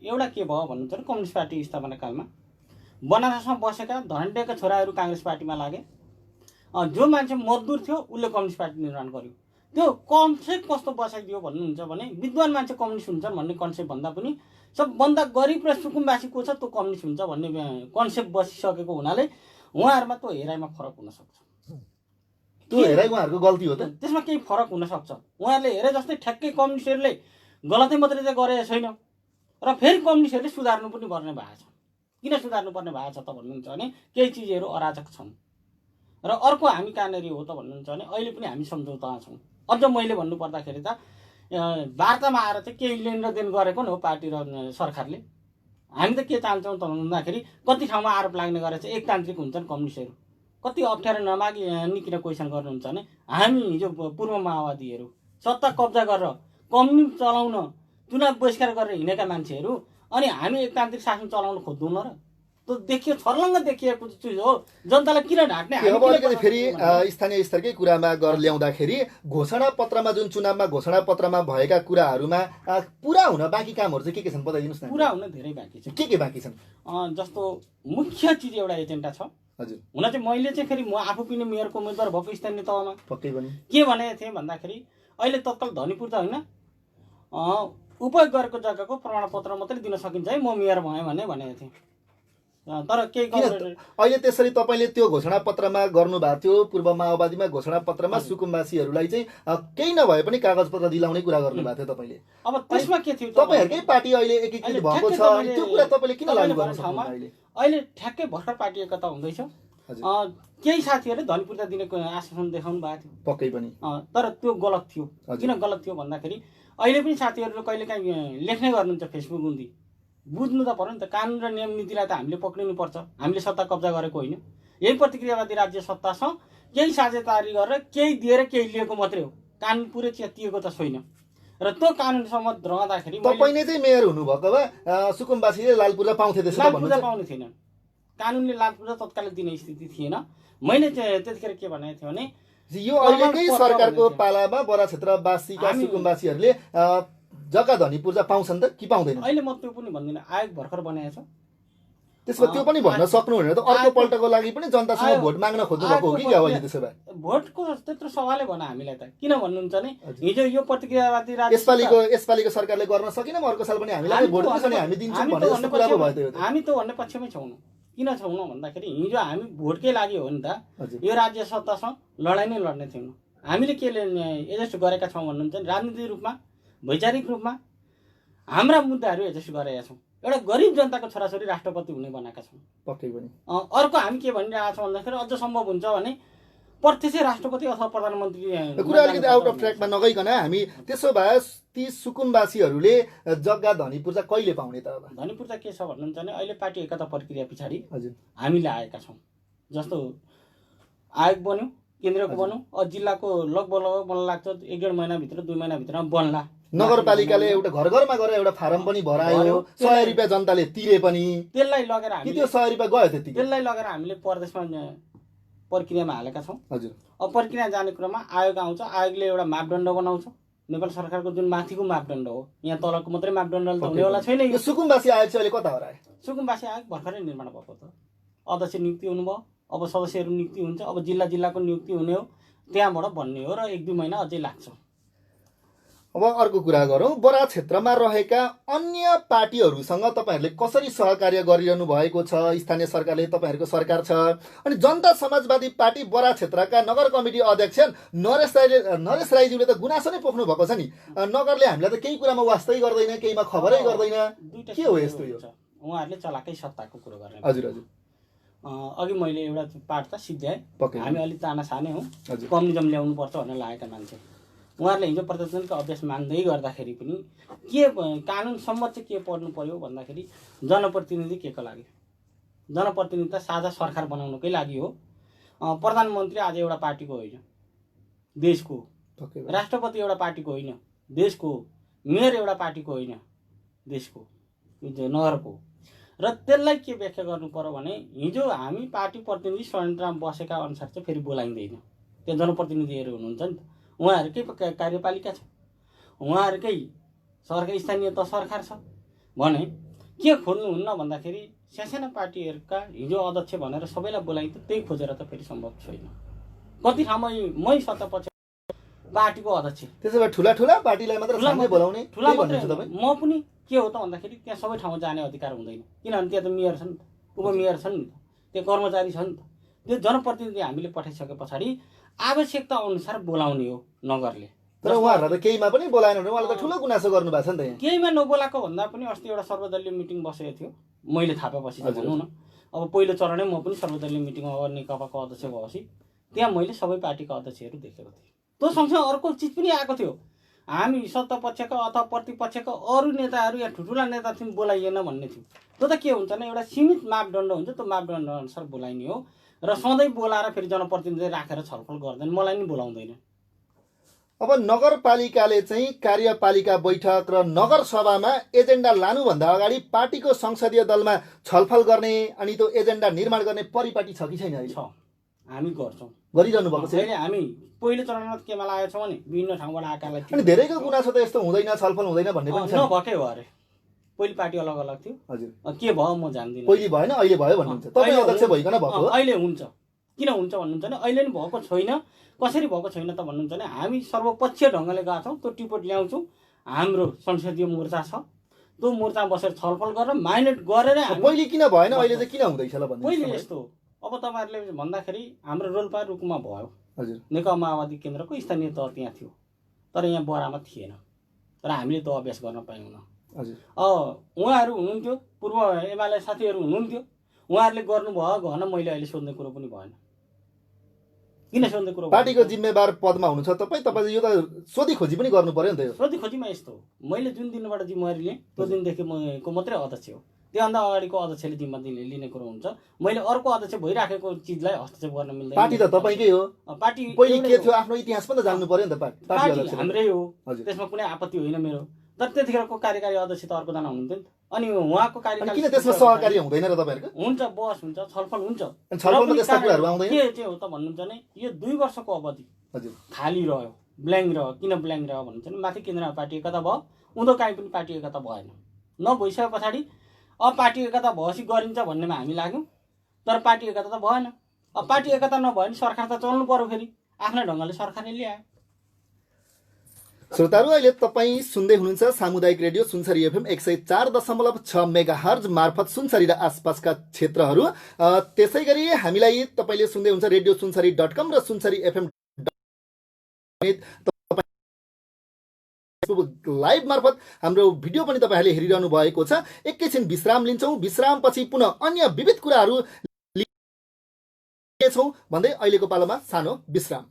एउटा के भयो भन्नुहुन्छ भने कम्युनिस्ट पार्टी स्थापना कालमा बनारसमा बसेका धनडेका छोराहरू काङ्ग्रेस पार्टीमा लागे। जो मान्छे मजदुर थियो उसले कम्युनिस्ट पार्टी निर्माण गर्यो। त्यो कन्सेप्ट कस्तो बसाइदियो भन्नुहुन्छ भने विद्वान मान्छे कम्युनिस्ट हुन्छन् भन्ने कन्सेप्ट भन्दा पनि सबभन्दा गरिब र सुकुम्बासी को छ त्यो कम्युनिस्ट हुन्छ भन्ने कन्सेप्ट बसिसकेको हुनाले उहाँहरूमा त्यो हेराइमा फरक हुनसक्छ। त्यो हेराइ उहाँहरूको गल्ती हो त? त्यसमा केही फरक हुनसक्छ। उहाँहरूले हेरे जस्तै ठ्याक्कै कम्युनिस्टहरूले गलतै मात्रै चाहिँ गरेको छैन र फेरि कम्युनिस्टहरूले सुधार्नु पनि पर्ने भएको छ। किन सुधार्नु पर्ने भएको छ त भन्नुहुन्छ भने केही चिजहरू अराजक छन्। र अर्को हामी कहाँनिर हो त भन्नुहुन्छ भने अहिले पनि हामी सम्झौतामा छौँ। अझ मैले भन्नु पर्दाखेरि त वार्तामा आएर चाहिँ केही लेनदेन गरेको न हो पार्टी र सरकारले। हामी त के चाहन्छौँ त भन्दाखेरि कति ठाउँमा आरोप लाग्ने गरेर चाहिँ एकतान्त्रिक हुन्छन् कम्युनिस्टहरू। कति अप्ठ्यारो नमागी निकिन क्वेसन गर्नुहुन्छ भने हामी हिजो पूर्व माओवादीहरू सत्ता कब्जा गरेर कम्युनिस्ट चलाउन चुनाव बहिष्कार गरेर हिँडेका मान्छेहरू अनि हामी एकतान्त्रिक शासन चलाउन खोज्दैनौँ र? त्यो देखियो, छर्लङ्ग देखिएको चिज हो। जनतालाई किन ढाँट्ने? अब अलिकति फेरि स्थानीय स्तरकै कुरामा गरेर ल्याउँदाखेरि घोषणा पत्रमा जुन चुनावमा घोषणा पत्रमा भएका कुराहरूमा पुरा हुन बाँकी कामहरू चाहिँ के छन् बताइदिनुहोस् न। पुरा हुन धेरै बाँकी छ। के बाँकी छन्? जस्तो मुख्य चिज एउटा एजेन्डा छ। हजुर हुन चाहिँ मैले चाहिँ फेरि म आफू पनि मेयरको उम्मेदवार भएको स्थानीय तहमा पक्कै पनि के भनेको थिएँ भन्दाखेरि अहिले तत्काल धनीपुर त होइन, उपयोग गरेको जग्गाको प्रमाणपत्र मात्रै दिन सकिन्छ है म मेयर भएँ भनेको थिएँ। तर केही अहिले त्यसरी तपाईँले त्यो घोषणा पत्रमा गर्नुभएको थियो। पूर्व माओवादीमा घोषणा पत्रमा सुकुम्बासीहरूलाई चाहिँ केही नभए पनि कागजपत्र दिलाउने कुरा गर्नुभएको थियो तपाईँले। अब त्यसमा के थियो, तपाईँहरूकै पार्टी अहिले एकीकृत भएको छ, त्यो कुरा तपाईँले किन लागू गर्न सक्नुहुन्छ? अहिले ठ्याक्कै भर्खर पार्टी एकता हुँदैछ। केही साथीहरूले धनीपुर्ता दिने आश्वासन देखाउनु भएको थियो पक्कै पनि, तर त्यो गलत थियो। किन गलत थियो भन्दाखेरि अहिले पनि साथीहरूले कहिलेकाहीँ लेख्ने गर्नुहुन्छ फेसबुक उन्दी। बुझ्नु त पर्यो नि त, कानुन र नियम नीतिलाई त हामीले पक्रिनु पर्छ। हामीले सत्ता कब्जा गरेको होइन। यही प्रतिक्रियावादी राज्य सत्ता छ, केही साझेदारी गरेर केही दिएर केही लिएको मात्रै हो। कानुन पुरै च्यातिएको त छैन। र त्यो कानुनसम्म रहँदाखेरि तपाईँले चाहिँ मेयर हुनुभएको भए सुकुम्बासीले लालपूर्जा पाउँथे? लालपूर्जा पाउने थिएन। कानुनले लालपूर्जा तत्कालै दिने स्थिति थिएन। मैले चाहिँ त्यतिखेर के भनेको थिएँ भने यो अहिलेकै सरकारको पालामा बरा क्षेत्रवासीका सुकुम्बासीहरूले जग्गा धनी पूर्जा पाउँछन् त कि पाउँदैन? अहिले म त्यो पनि भन्दिनँ, आयोग भर्खर बनाएको छ। त्यसमा त्यो पनि भन्न सक्नु भनेर त अर्को पल्टको लागि पनि जनतासँग भोट माग्न खोज्नु भएको हो कि अहिले त्यसो भए? भोटको त्यत्रो सवालै भन हामीलाई त किन भन्नुहुन्छ नि, हिजो यो प्रतिक्रियावादी यसपालिको सरकारले गर्न सकेन, अर्को साल पनि हामीलाई भोट दिन्छ नि हामी दिन्छौँ भन्ने जस्तो कुरा पो भयो। हामी त भन्ने पक्षमै छौँ। किन छौँ भन्दाखेरि हिजो हामी भोटकै लागि हो नि त, यो राज्य सत्तासँग लडाइँ नै लड्ने थियौँ। हामीले के एडजस्ट गरेका छौँ भन्नुहुन्छ नि, राजनीतिक रूपमा वैचारिक रूपमा हाम्रा मुद्दाहरू एडजस्ट गरेका छौँ। एउटा गरिब जनताको छोराछोरी राष्ट्रपति हुने बनाएका छौँ। पक्कै पनि अर्को हामी के भनिरहेका छौँ भन्दाखेरि अझ सम्भव हुन्छ भने प्रत्यक्ष राष्ट्रपति अथवा प्रधानमन्त्री कुरा अलिकति आउट अफ ट्र्याकमा नगइकन हामी त्यसो भए ती सुकुम्बासीहरूले जग्गा धनी पूर्जा कहिले पाउने त? अब धनी पूर्जा के छ भन्नुहुन्छ भने अहिले पार्टी एकता प्रक्रिया पछाडि हजुर हामीले आएका छौँ। जस्तो आयोग बन्यो, केन्द्रको बन्यो, जिल्लाको लगभग मलाई लाग्छ 1-1.5 महिनाभित्र 2 महिनाभित्रमा बन्ला। नगरपालिकाले एउटा घर घरमा गएर एउटा फारम पनि भरायो, 100 रुपियाँ जनताले तिरे पनि, त्यसलाई लगेर हामी त्यो 100 रुपियाँ गयो त्यति, त्यसलाई लगेर हामीले प्रदेशमा प्रक्रियामा हालेका छौँ। हजुर अब प्रक्रिया जाने क्रममा आयोग आउँछ, आयोगले एउटा मापदण्ड बनाउँछ। नेपाल सरकारको जुन माथिको मापदण्ड हो, यहाँ तलको मात्रै मापदण्ड त हुनेवाला छैन। यो सुकुम्बासी आयोग चाहिँ अहिले कता हरायो? सुकुम्बासी आयोग भर्खरै निर्माण भएको त, अध्यक्ष नियुक्ति हुनुभयो, अब सदस्यहरू नियुक्ति हुन्छ, अब जिल्लाको नियुक्ति हुने हो, त्यहाँबाट बन्ने हो र 1-2 महिना अझै लाग्छ। अब अर्को कुरा गरौँ, बरा क्षेत्रमा रहेका अन्य पार्टीहरूसँग तपाईँहरूले कसरी सहकार्य गरिरहनु भएको छ? स्थानीय सरकारले, तपाईँहरूको सरकार छ, अनि जनता समाजवादी पार्टी बरा क्षेत्रका नगर कमिटी अध्यक्ष नरेश राईज्यूले त गुनासो नै पोख्नु भएको छ नि, नगरले हामीलाई त केही कुरामा वास्तै गर्दैन, केहीमा खबरै गर्दैन, के हो यस्तो? यो उहाँहरूले चलाकै सत्ताको कुरो गर्ने। हजुर हजुर अघि मैले एउटा पाठ त सिद्ध्याएँ, हामी अलिक ताना सानै हौँ, कम्युनिजम ल्याउनुपर्छ भनेर लागेका मान्छे। उहाँहरूले हिजो प्रजातन्त्रको अभ्यास मान्दै गर्दाखेरि पनि के कानुन सम्मत चाहिँ के पढ्नु पर्यो भन्दाखेरि जनप्रतिनिधि के को लागि? जनप्रतिनिधि त साझा सरकार बनाउनुकै लागि हो। प्रधानमन्त्री आज एउटा पार्टीको होइन, देशको। राष्ट्रपति एउटा पार्टीको होइन, देशको। मेयर एउटा पार्टीको होइन, देशको, नगरको। र त्यसलाई के व्याख्या गर्नु पर्यो भने हिजो हामी पार्टी प्रतिनिधि संयन्त्रमा बसेका अनुसार चाहिँ फेरि बोलाइँदैन। त्यो जनप्रतिनिधिहरू हुनुहुन्छ नि त, उहाँहरूकै कार्यपालिका छ, उहाँहरूकै सरकार, स्थानीय त सरकार छ भने के खोज्नुहुन्न भन्दाखेरि साना पार्टीहरूका हिजो अध्यक्ष भनेर सबैलाई बोलाइन्छ, त्यही खोजेर त फेरि सम्भव छैन। कति ठाउँमा मै सत्तापक्ष पार्टीको अध्यक्ष, त्यसो भए ठुला ठुला पार्टीलाई मात्र सामने बोलाउने, ठुला मात्रै म पनि के हो त भन्दाखेरि त्यहाँ सबै ठाउँमा जाने अधिकार हुँदैन, किनभने त्यहाँ त मेयर छन्, उपमेयर छन् नि त, त्यहाँ कर्मचारी छन् नि त। त्यो जनप्रतिनिधि हामीले पठाइसके पछाडि आवश्यकता अनुसार बोलाउने हो नगरले। तर उहाँहरूलाई त केहीमा पनि बोलाएन भने उहाँले त ठुलो गुनासो गर्नु भएको छ नि त। यहाँ केहीमा नबोलाएको भन्दा पनि अस्ति एउटा सर्वदलीय मिटिङ बसेको थियो, मैले थाहा पाएपछि भनौँ न। अब पहिलो चरणै म पनि सर्वदलीय मिटिङमा नेकपाको अध्यक्ष भएपछि त्यहाँ मैले सबै पार्टीका अध्यक्षहरू देखेको थिएँ। त्यो सँगसँगै अर्को चिज पनि आएको थियो, हामी सत्तापक्षका अथवा प्रतिपक्षका अरू नेताहरू या ठुल्ठुला नेता थियौँ, बोलाइएन भन्ने थियो। त्यो त के हुन्छ भने एउटा सीमित मापदण्ड हुन्छ, त्यो मापदण्ड अनुसार बोलाइने हो। र सधैँ बोलाएर फेरि जनप्रतिनिधि राखेर छलफल गर्दैन, मलाई नि बोलाउँदैन। अब नगरपालिकाले चाहिँ कार्यपालिका बैठक र नगर सभामा एजेन्डा लानुभन्दा अगाडि पार्टीको संसदीय दलमा छलफल गर्ने अनि त्यो एजेन्डा निर्माण गर्ने परिपाटी छ कि छैन? छ, हामी गर्छौँ, गरिरहनु भएको छ। हामी पहिलो चरणमा केमा लागेको छौँ भने विभिन्न ठाउँबाट आएकालाई, अनि धेरैको गुनासो त यस्तो हुँदैन, छलफल हुँदैन भन्ने पनि छ। नभएकै हो अरे, पहिलो पार्टी अलग अलग थियो। हजुर, के भयो म जान्दिनँ, पहिले भएन अहिले भयो भन्नुहुन्छ, तपाईँ अध्यक्ष भइकन भएको हो। अहिले हुन्छ, किन हुन्छ भन्नुहुन्छ भने अहिले नि भएको छैन। कसरी भएको छैन त भन्नुहुन्छ भने हामी सर्वपक्षीय ढङ्गले गएको छौँ, त्यो टिपोट ल्याउँछौँ, हाम्रो संसदीय मोर्चा छ, त्यो मोर्चा बसेर छलफल गरेर माइनेट गरेर। पहिले किन भएन, अहिले चाहिँ किन हुँदैछ ल भन्नु? पहिले यस्तो, अब तपाईँहरूले भन्दाखेरि हाम्रो रोल्पा रुकुममा भयो, हजुर, नेकपा माओवादी केन्द्रको स्थानीय तह त्यहाँ थियो, तर यहाँ बरामा थिएन, तर हामीले त अभ्यास गर्न पायौँ। हजुर, उहाँहरू हुनुहुन्थ्यो, पूर्व एमाले साथीहरू हुनुहुन्थ्यो, उहाँहरूले गर्नुभयो गर्न मैले अहिले सोध्ने कुरो पनि भएन। किन सोध्ने कुरो? पार्टीको जिम्मेवार पदमा हुनुहुन्छ तपाईँ, तपाईँ यो त सोधी खोजी पनि गर्नु पर्यो नि त। यो सोधी खोजीमा यस्तो हो, मैले जुन दिनबाट जिम्मेवारी लिएँ त्यो दिनदेखि मको मात्रै अध्यक्ष हो, त्योभन्दा अगाडिको अध्यक्षले जिम्मा लिने कुरो हुन्छ। मैले अर्को अध्यक्ष भइराखेको चिजलाई हस्तक्षेप गर्न मिल्दैन। पार्टी त तपाईँकै हो, पार्टी पहिले के थियो आफ्नो इतिहास पनि त जान्नु पर्यो नि त। पार्टी हाम्रै हो, त्यसमा कुनै आपत्ति होइन मेरो। तर त्यतिखेरको कार्यकारी अध्यक्ष त अर्कोजना हुनुहुन्थ्यो नि त। अनि उहाँको अनि कार्यकाल किन त्यसमा सहकारी हुँदैन र तपाईँहरूको? हुन्छ, बहस हुन्छ, छलफल हुन्छ। अनि छलफलमा र पनि त्यस्ता कुराहरू आउँदैन? के चाहिँ हो त भन्नुहुन्छ भने यो 2 वर्षको अवधि हजुर खाली रह्यो, ब्ल्याङ्क रह्यो। किन ब्ल्याङ्क रह्यो भन्नुहुन्छ भने माथि केन्द्रमा पार्टी एकता भयो, उँधो काहीँ पनि पार्टी एकता भएन। नभइसके पछाडि अब पार्टी एकता भएपछि गरिन्छ भन्नेमा हामी लाग्यौँ, तर पार्टी एकता त भएन। अब पार्टी एकता नभए भने सरकार त चल्नु पर्यो, फेरि आफ्नै ढङ्गले सरकारले ल्यायो। श्रोताहरू, अहिले तपाईँ सुन्दै हुनुहुन्छ सामुदायिक रेडियो सुनसरी एफएम 104.6 मेगाहर्ज मार्फत सुनसरी र आसपासका क्षेत्रहरू। त्यसै गरी हामीलाई तपाईँले सुन्दै हुन्छ रेडियो सुनसरी.com र सुनसरी एफएम लाइभ मार्फत हाम्रो भिडियो पनि तपाईँहरूले हेरिरहनु भएको छ। एकैछिन विश्राम लिन्छौँ, विश्रामपछि पुनः अन्य विविध कुराहरू लिन्छौँ भन्दै अहिलेको पालोमा सानो विश्राम।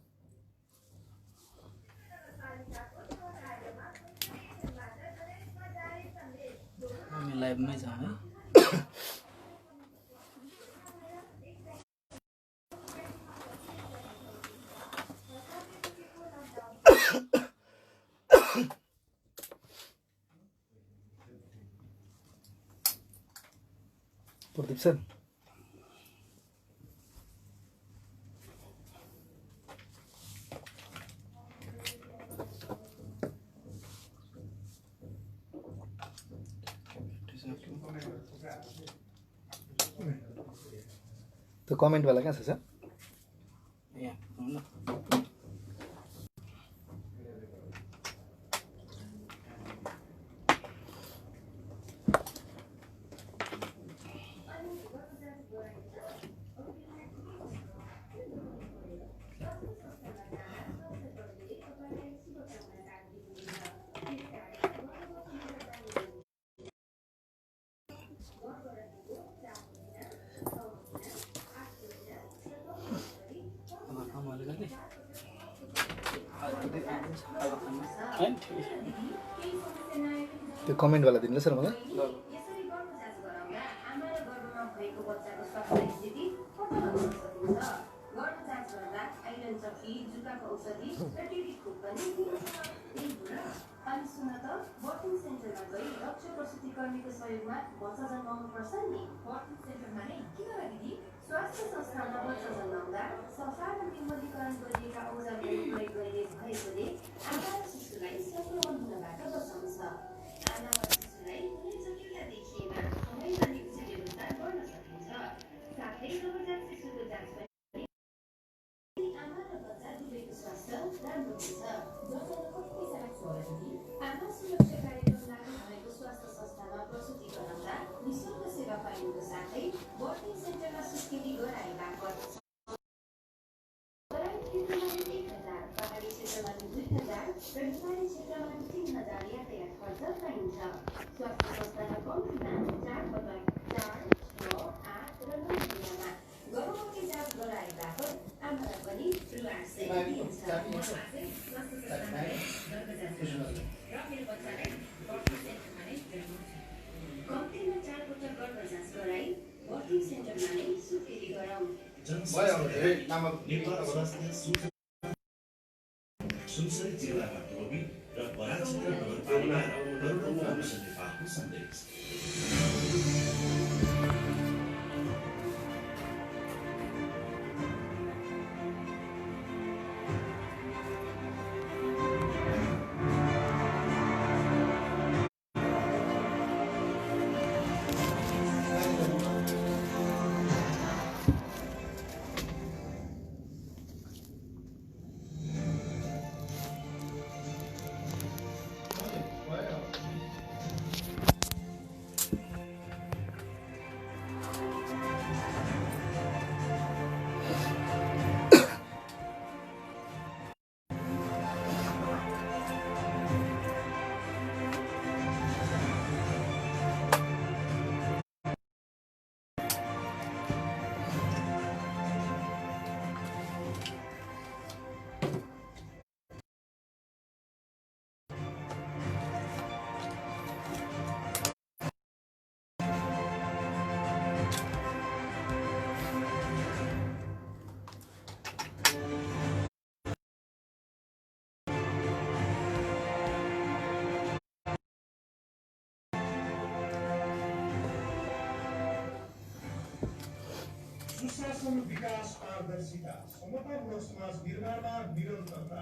लाइभमै छ है। प्रदीप सर, त्यो कमेन्ट वाला कहाँ छ सर? त्यो कमेन्ट वाला दिनु सर मलाई। स्वास्थ्य संस्थानमा बच्चा जन्माउँदा सफा र निर्मलीकरण गरिएका औजारहरू प्रयोग गरिने भएकोले आमा र शिशुलाई संक्रमण हुनबाट बचाउँछ। आमा वा शिशुलाई कुनै जटिलता देखिएमा समयमा निको व्यवस्था गर्न सकिन्छ। साथै नवजात शिशुको जाँच पनि आमा र बच्चा दुवैको स्वास्थ्य राम्रो हुन्छ। जसरी कति छोराछोरी आमा सुरक्षा कार्यक्रम लागू भएको स्वास्थ्य संस्थामा प्रसुति गराउँदा निःशुल्क सेवा पाइनुको साथै बर्थिङ सेन्टरमा स्वीकृति गराए बापत पहाडी क्षेत्रमा 2000 र हिमाली क्षेत्रमा 3000 यातायात खर्च पाइन्छ। स्वास्थ्य संस्थामा कम्तीमा 4, 8 र 9 महिनामा गर्भवती जाँच गराए बापत आमालाई पनि रु 800 दिइन्छ। कम्तीमा 4 पटक गर्भ जाँच गराई बर्थिङ सेन्टरमा नै स्वीकृति गराउँ। सुनसरी जिल्लाका टोबी र बराक क्षेत्र नगरपालिका गरुडौला नेपालको सन्देश। सुशासन विकास पारदर्शिता समतापूर्ण समाज निर्माणमा निरन्तरता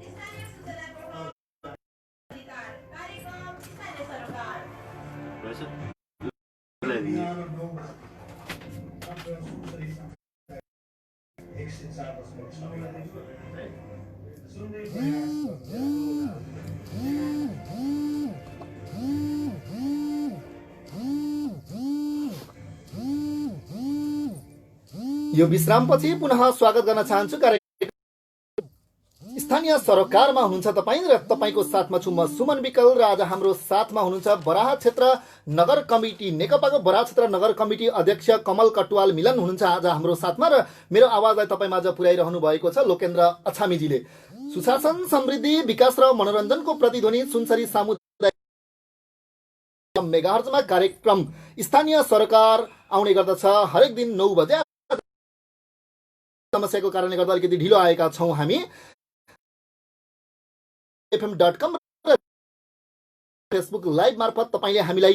स्थानीय सूचनाको अधिकार कार्यक्रम स्थानीय सरकार यो विश्रामपछि पुनः स्वागत गर्न चाहन्छु कार्यक्रम स्थानीय सरोकारमा हुनुहुन्छ तपाईँ र तपाईँको साथमा छु म सुमन विकल र आज हाम्रो साथमा हुनुहुन्छ बराह क्षेत्र नगर कमिटी नेकपाको बराह क्षेत्र नगर कमिटी अध्यक्ष कमल कटुवाल मिलन हुनुहुन्छ आज हाम्रो साथमा र मेरो आवाजलाई तपाईँमाझ पुर्याइरहनु भएको छ लोकेन्द्र अछामीजीले। सुशासन समृद्धि विकास र मनोरञ्जनको प्रतिध्वनि सुनसरी सामुदायिक मेगाहर्जमा कार्यक्रम स्थानीय सरकार आउने गर्दछ हरेक दिन 9 बजे। समस्याको कारणले गर्दा अलिकति ढिलो आएका छौँ हामी। fm.com र फेसबुक लाइभ मार्फत तपाईले हामीलाई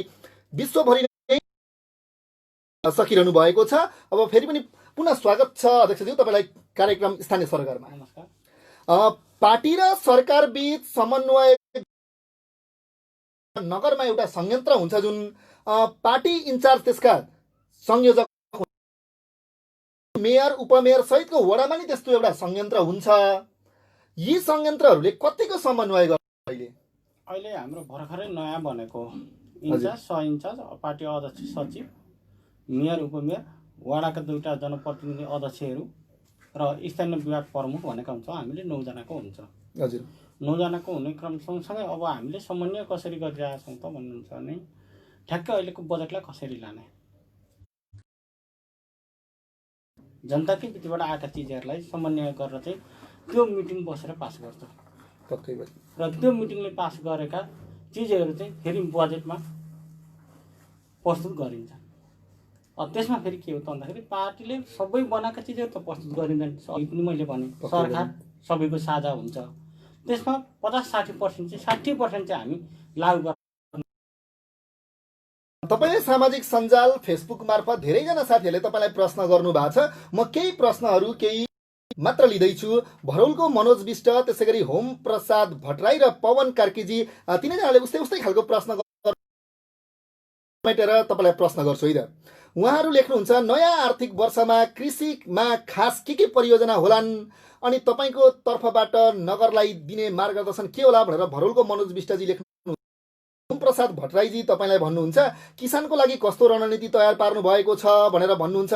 विश्वभरि नै सकिरहनु भएको छ। अब फेरि पनि पुनः स्वागत छ अध्यक्षज्यू तपाईलाई कार्यक्रम स्थानीय सरकारमा। नमस्कार। पार्टी र सरकार बीच समन्वय नगरमा एउटा संयन्त्र हुन्छ जुन पार्टी इन्चार्ज त्यसका संयोजक मेयर उपमेयर सहितको वडामा नि त्यस्तो एउटा संयन्त्र हुन्छ। यी संयन्त्रहरूले कतिको समन्वय गर्छ अहिले हाम्रो भर्खरै नयाँ बनेको इन्चार्ज सह इन्चार्ज पार्टी अध्यक्ष सचिव मेयर उपमेयर वडाका 2टा जनप्रतिनिधि अध्यक्षहरू र स्थानीय विभाग प्रमुख भनेका हुन्छ। हामीले 9 जनाको हुन्छ। हजुर 9 जनाको हुने क्रम सँगसँगै अब हामीले समन्वय कसरी गरिरहेका छौँ त भन्नुहुन्छ भने ठ्याक्कै अहिलेको बजेटलाई कसरी लाने, जनताकै बिचबाट आएका चिजहरूलाई समन्वय गरेर चाहिँ त्यो मिटिङ बसेर पास गर्छ र त्यो मिटिङले पास गरेका चिजहरू चाहिँ फेरि बजेटमा प्रस्तुत गरिन्छ। त्यसमा फेरि के हो त भन्दाखेरि पार्टीले सबै बनाएका चिजहरू त प्रस्तुत गरिँदैन। पनि मैले भने सरकार सबैको साझा हुन्छ। त्यसमा 50-60% चाहिँ 60% चाहिँ हामी लागू गर्छौँ। तपाईले सामाजिक सञ्जाल फेसबुक मार्फत धेरैजना साथीहरूले तपाईँलाई प्रश्न गर्नु भएको छ। म केही प्रश्नहरू केही मात्र लिँदैछु। भरौलको मनोज विष्ट, त्यसै गरी होम प्रसाद भट्टराई र पवन कार्कीजी तिनैजनाले उस्तै उस्तै खालको प्रश्न मेटेर तपाईँलाई प्रश्न गर्छु है त। उहाँहरू लेख्नुहुन्छ नयाँ आर्थिक वर्षमा कृषिमा खास के परियोजना होलान् अनि तपाईँको तर्फबाट नगरलाई दिने मार्गदर्शन के होला भनेर भरौलको मनोज विष्टजी लेख्नु। प्रसाद भट्टराईजी तपाईँलाई भन्नुहुन्छ किसानको लागि कस्तो रणनीति तयार पार्नु भएको छ भनेर भन्नुहुन्छ।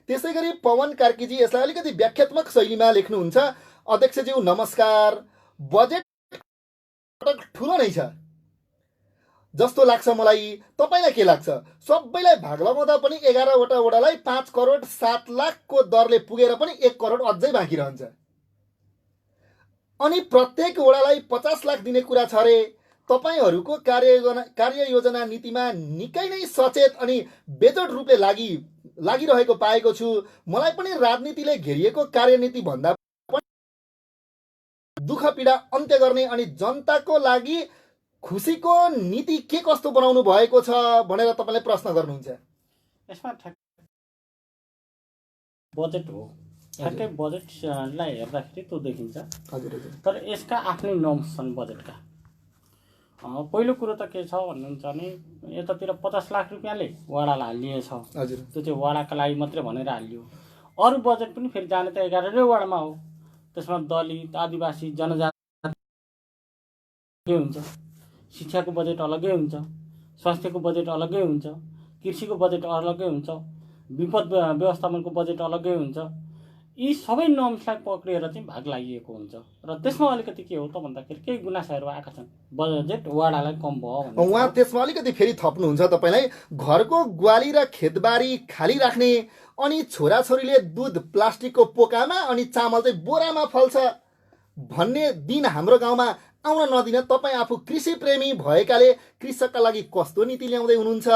त्यसै गरी पवन कार्कीजी यसलाई अलिकति व्याख्यात्मक शैलीमा लेख्नुहुन्छ अध्यक्षज्यू नमस्कार, बजेट ठुलो नै छ जस्तो लाग्छ मलाई, तपाईँलाई के लाग्छ? सबैलाई भाग लगाउँदा पनि 11वटा वडालाई 5 करोड 7 लाखको दरले पुगेर पनि 1 करोड अझै बाँकी रहन्छ अनि प्रत्येक वडालाई 50 लाख दिने कुरा छ रे। तपाईहरूको कार्ययोजना नीतिमा निकै नै सचेत अनि बेजोड रूपले लागिरहेको पाएको छु। मलाई पनि राजनीतिले घेरिएको कार्यनीति भन्दा दुःख पीडा अन्त्य गर्ने अनि जनताको लागि खुसीको नीति के कस्तो बनाउनु भएको छ भनेर तपाईँले प्रश्न गर्नुहुन्छ। यसमा बजेट हो, ठ्याक्कै बजेटलाई हेर्दाखेरि त्यो देखिन्छ। तर यसका आफ्नै नर्म्स छन् बजेटका। पहिलो कुरो त के छ भन्नुहुन्छ भने यतातिर 50 लाख रुपियाँले वडालाई हालिएछ। त्यो चाहिँ वडाका लागि मात्रै भनेर हालियो। अरू बजेट पनि फेरि जाने त 11 वडामा हो। त्यसमा दलित आदिवासी जनजाति हुन्छ, शिक्षाको बजेट अलग्गै हुन्छ, स्वास्थ्यको बजेट अलग्गै हुन्छ, कृषिको बजेट अलग्गै हुन्छ, विपद व्यवस्थापनको बजेट अलग्गै हुन्छ। यी सबै नर्म्सलाई पक्रिएर चाहिँ भाग लागिएको हुन्छ र त्यसमा अलिकति के हो त भन्दाखेरि केही गुनासाहरू आएका छन्। बजेट वडालाई कम भयो भने उहाँ त्यसमा अलिकति फेरि थप्नुहुन्छ तपाईँलाई घरको ग्वाली र खेतबारी खाली राख्ने अनि छोराछोरीले दुध प्लास्टिकको पोकामा अनि चामल चाहिँ बोरामा फल्छ भन्ने दिन हाम्रो गाउँमा आउन नदिन तपाईँ आफू कृषि प्रेमी भएकाले कृषकका लागि कस्तो नीति ल्याउँदै हुनुहुन्छ?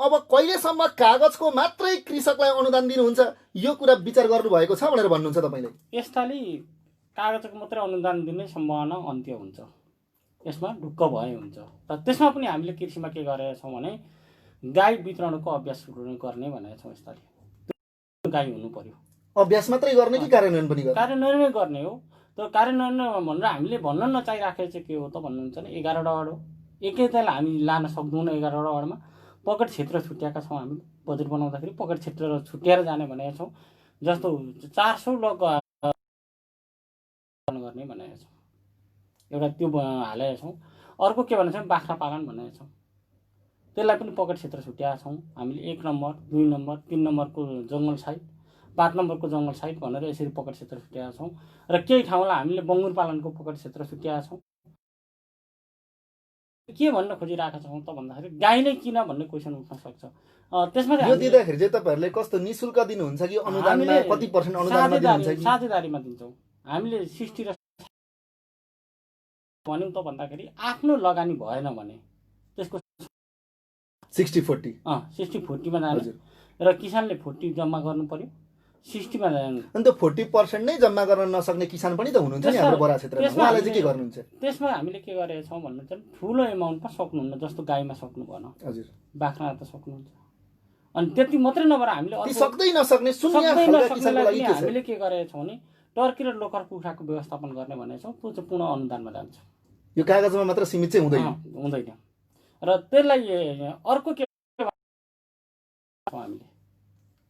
अब कहिलेसम्म कागजको मात्रै कृषकलाई अनुदान दिनुहुन्छ? यो कुरा विचार गर्नुभएको छ भनेर भन्नुहुन्छ तपाईँले। यस्ताले कागजको मात्रै अनुदान दिने सम्भावना अन्त्य हुन्छ। यसमा ढुक्क भए हुन्छ। र त्यसमा पनि हामीले कृषिमा के गरेका छौँ भने गाई वितरणको अभ्यास सुरु गर्ने भनेका छौँ। यस्ताले गाई हुनु पर्यो। अभ्यास मात्रै गर्ने कि कार्यान्वयन पनि गर्ने? कार्यान्वयन गर्ने हो। त्यो कार्यान्वयन भनेर हामीले भन्न नचाहिराखेको चाहिँ के हो त भन्नुहुन्छ भने 11वटा वार्ड हो। एकैतालाई हामी लान सक्दैनौँ 11वटा वार्डमा। पकेट क्षेत्र छुट्याएका छौँ हामीले बजेट बनाउँदाखेरि पकेट क्षेत्र छुट्याएर जाने भनेका छौँ। जस्तो 400 लग गर्ने भनेका छौँ, एउटा त्यो हालेका छौँ। अर्को के भनेको छ बाख्रा पालन भनेका छौँ, त्यसलाई पनि पकेट क्षेत्र छुट्याएका छौँ हामीले। 1 नम्बर 2 नम्बर 3 नम्बरको जङ्गल साइड 5 नम्बरको जङ्गल साइड भनेर यसरी पकेट क्षेत्र छुट्याएका छौँ। र केही ठाउँलाई हामीले बङ्गुर पालनको पकेट क्षेत्र छुट्याएका छौँ। के भन्न खोजिरहेका छौँ त भन्दाखेरि गाई नै किन भन्ने क्वेसन उठ्न सक्छ। त्यसमा यो दिँदाखेरि चाहिँ तपाईँहरूले कस्तो निशुल्क दिनुहुन्छ कि अनुदानमा कति % अनुदानमा दिनुहुन्छ कि? साझेदारीमा दिन्छौँ हामीले। 60 र भन्यौँ त भन्दाखेरि आफ्नो लगानी भएन भने त्यसको 60-40 60-40 मा जाने र किसानले 40 जम्मा गर्नु पर्यो, 60 मा जाने। अनि त्यो 40% नै जम्मा गर्न नसक्ने किसान पनि त हुनुहुन्छ नि हाम्रो बरा क्षेत्रमा, उहाँलाई चाहिँ के गर्नुहुन्छ? त्यसमा हामीले के गरेका छौँ भन्नुहुन्छ भने ठुलो एमाउन्टमा सक्नुहुन्न। जस्तो गाईमा सक्नु भएन, हजुर, बाख्रामा त सक्नुहुन्छ। अनि त्यति मात्रै नभएर हामीले सक्दै नसक्ने शून्य खालका किसानको लागि के छ? हामीले के गरेका छौँ भने टर्की र लोकल कुखुराको व्यवस्थापन गर्ने भनेको छौँ। त्यो चाहिँ पूर्ण अनुदानमा जान्छ। यो कागजमा मात्र सीमित चाहिँ हुँदैन। र त्यसलाई अर्को के हामीले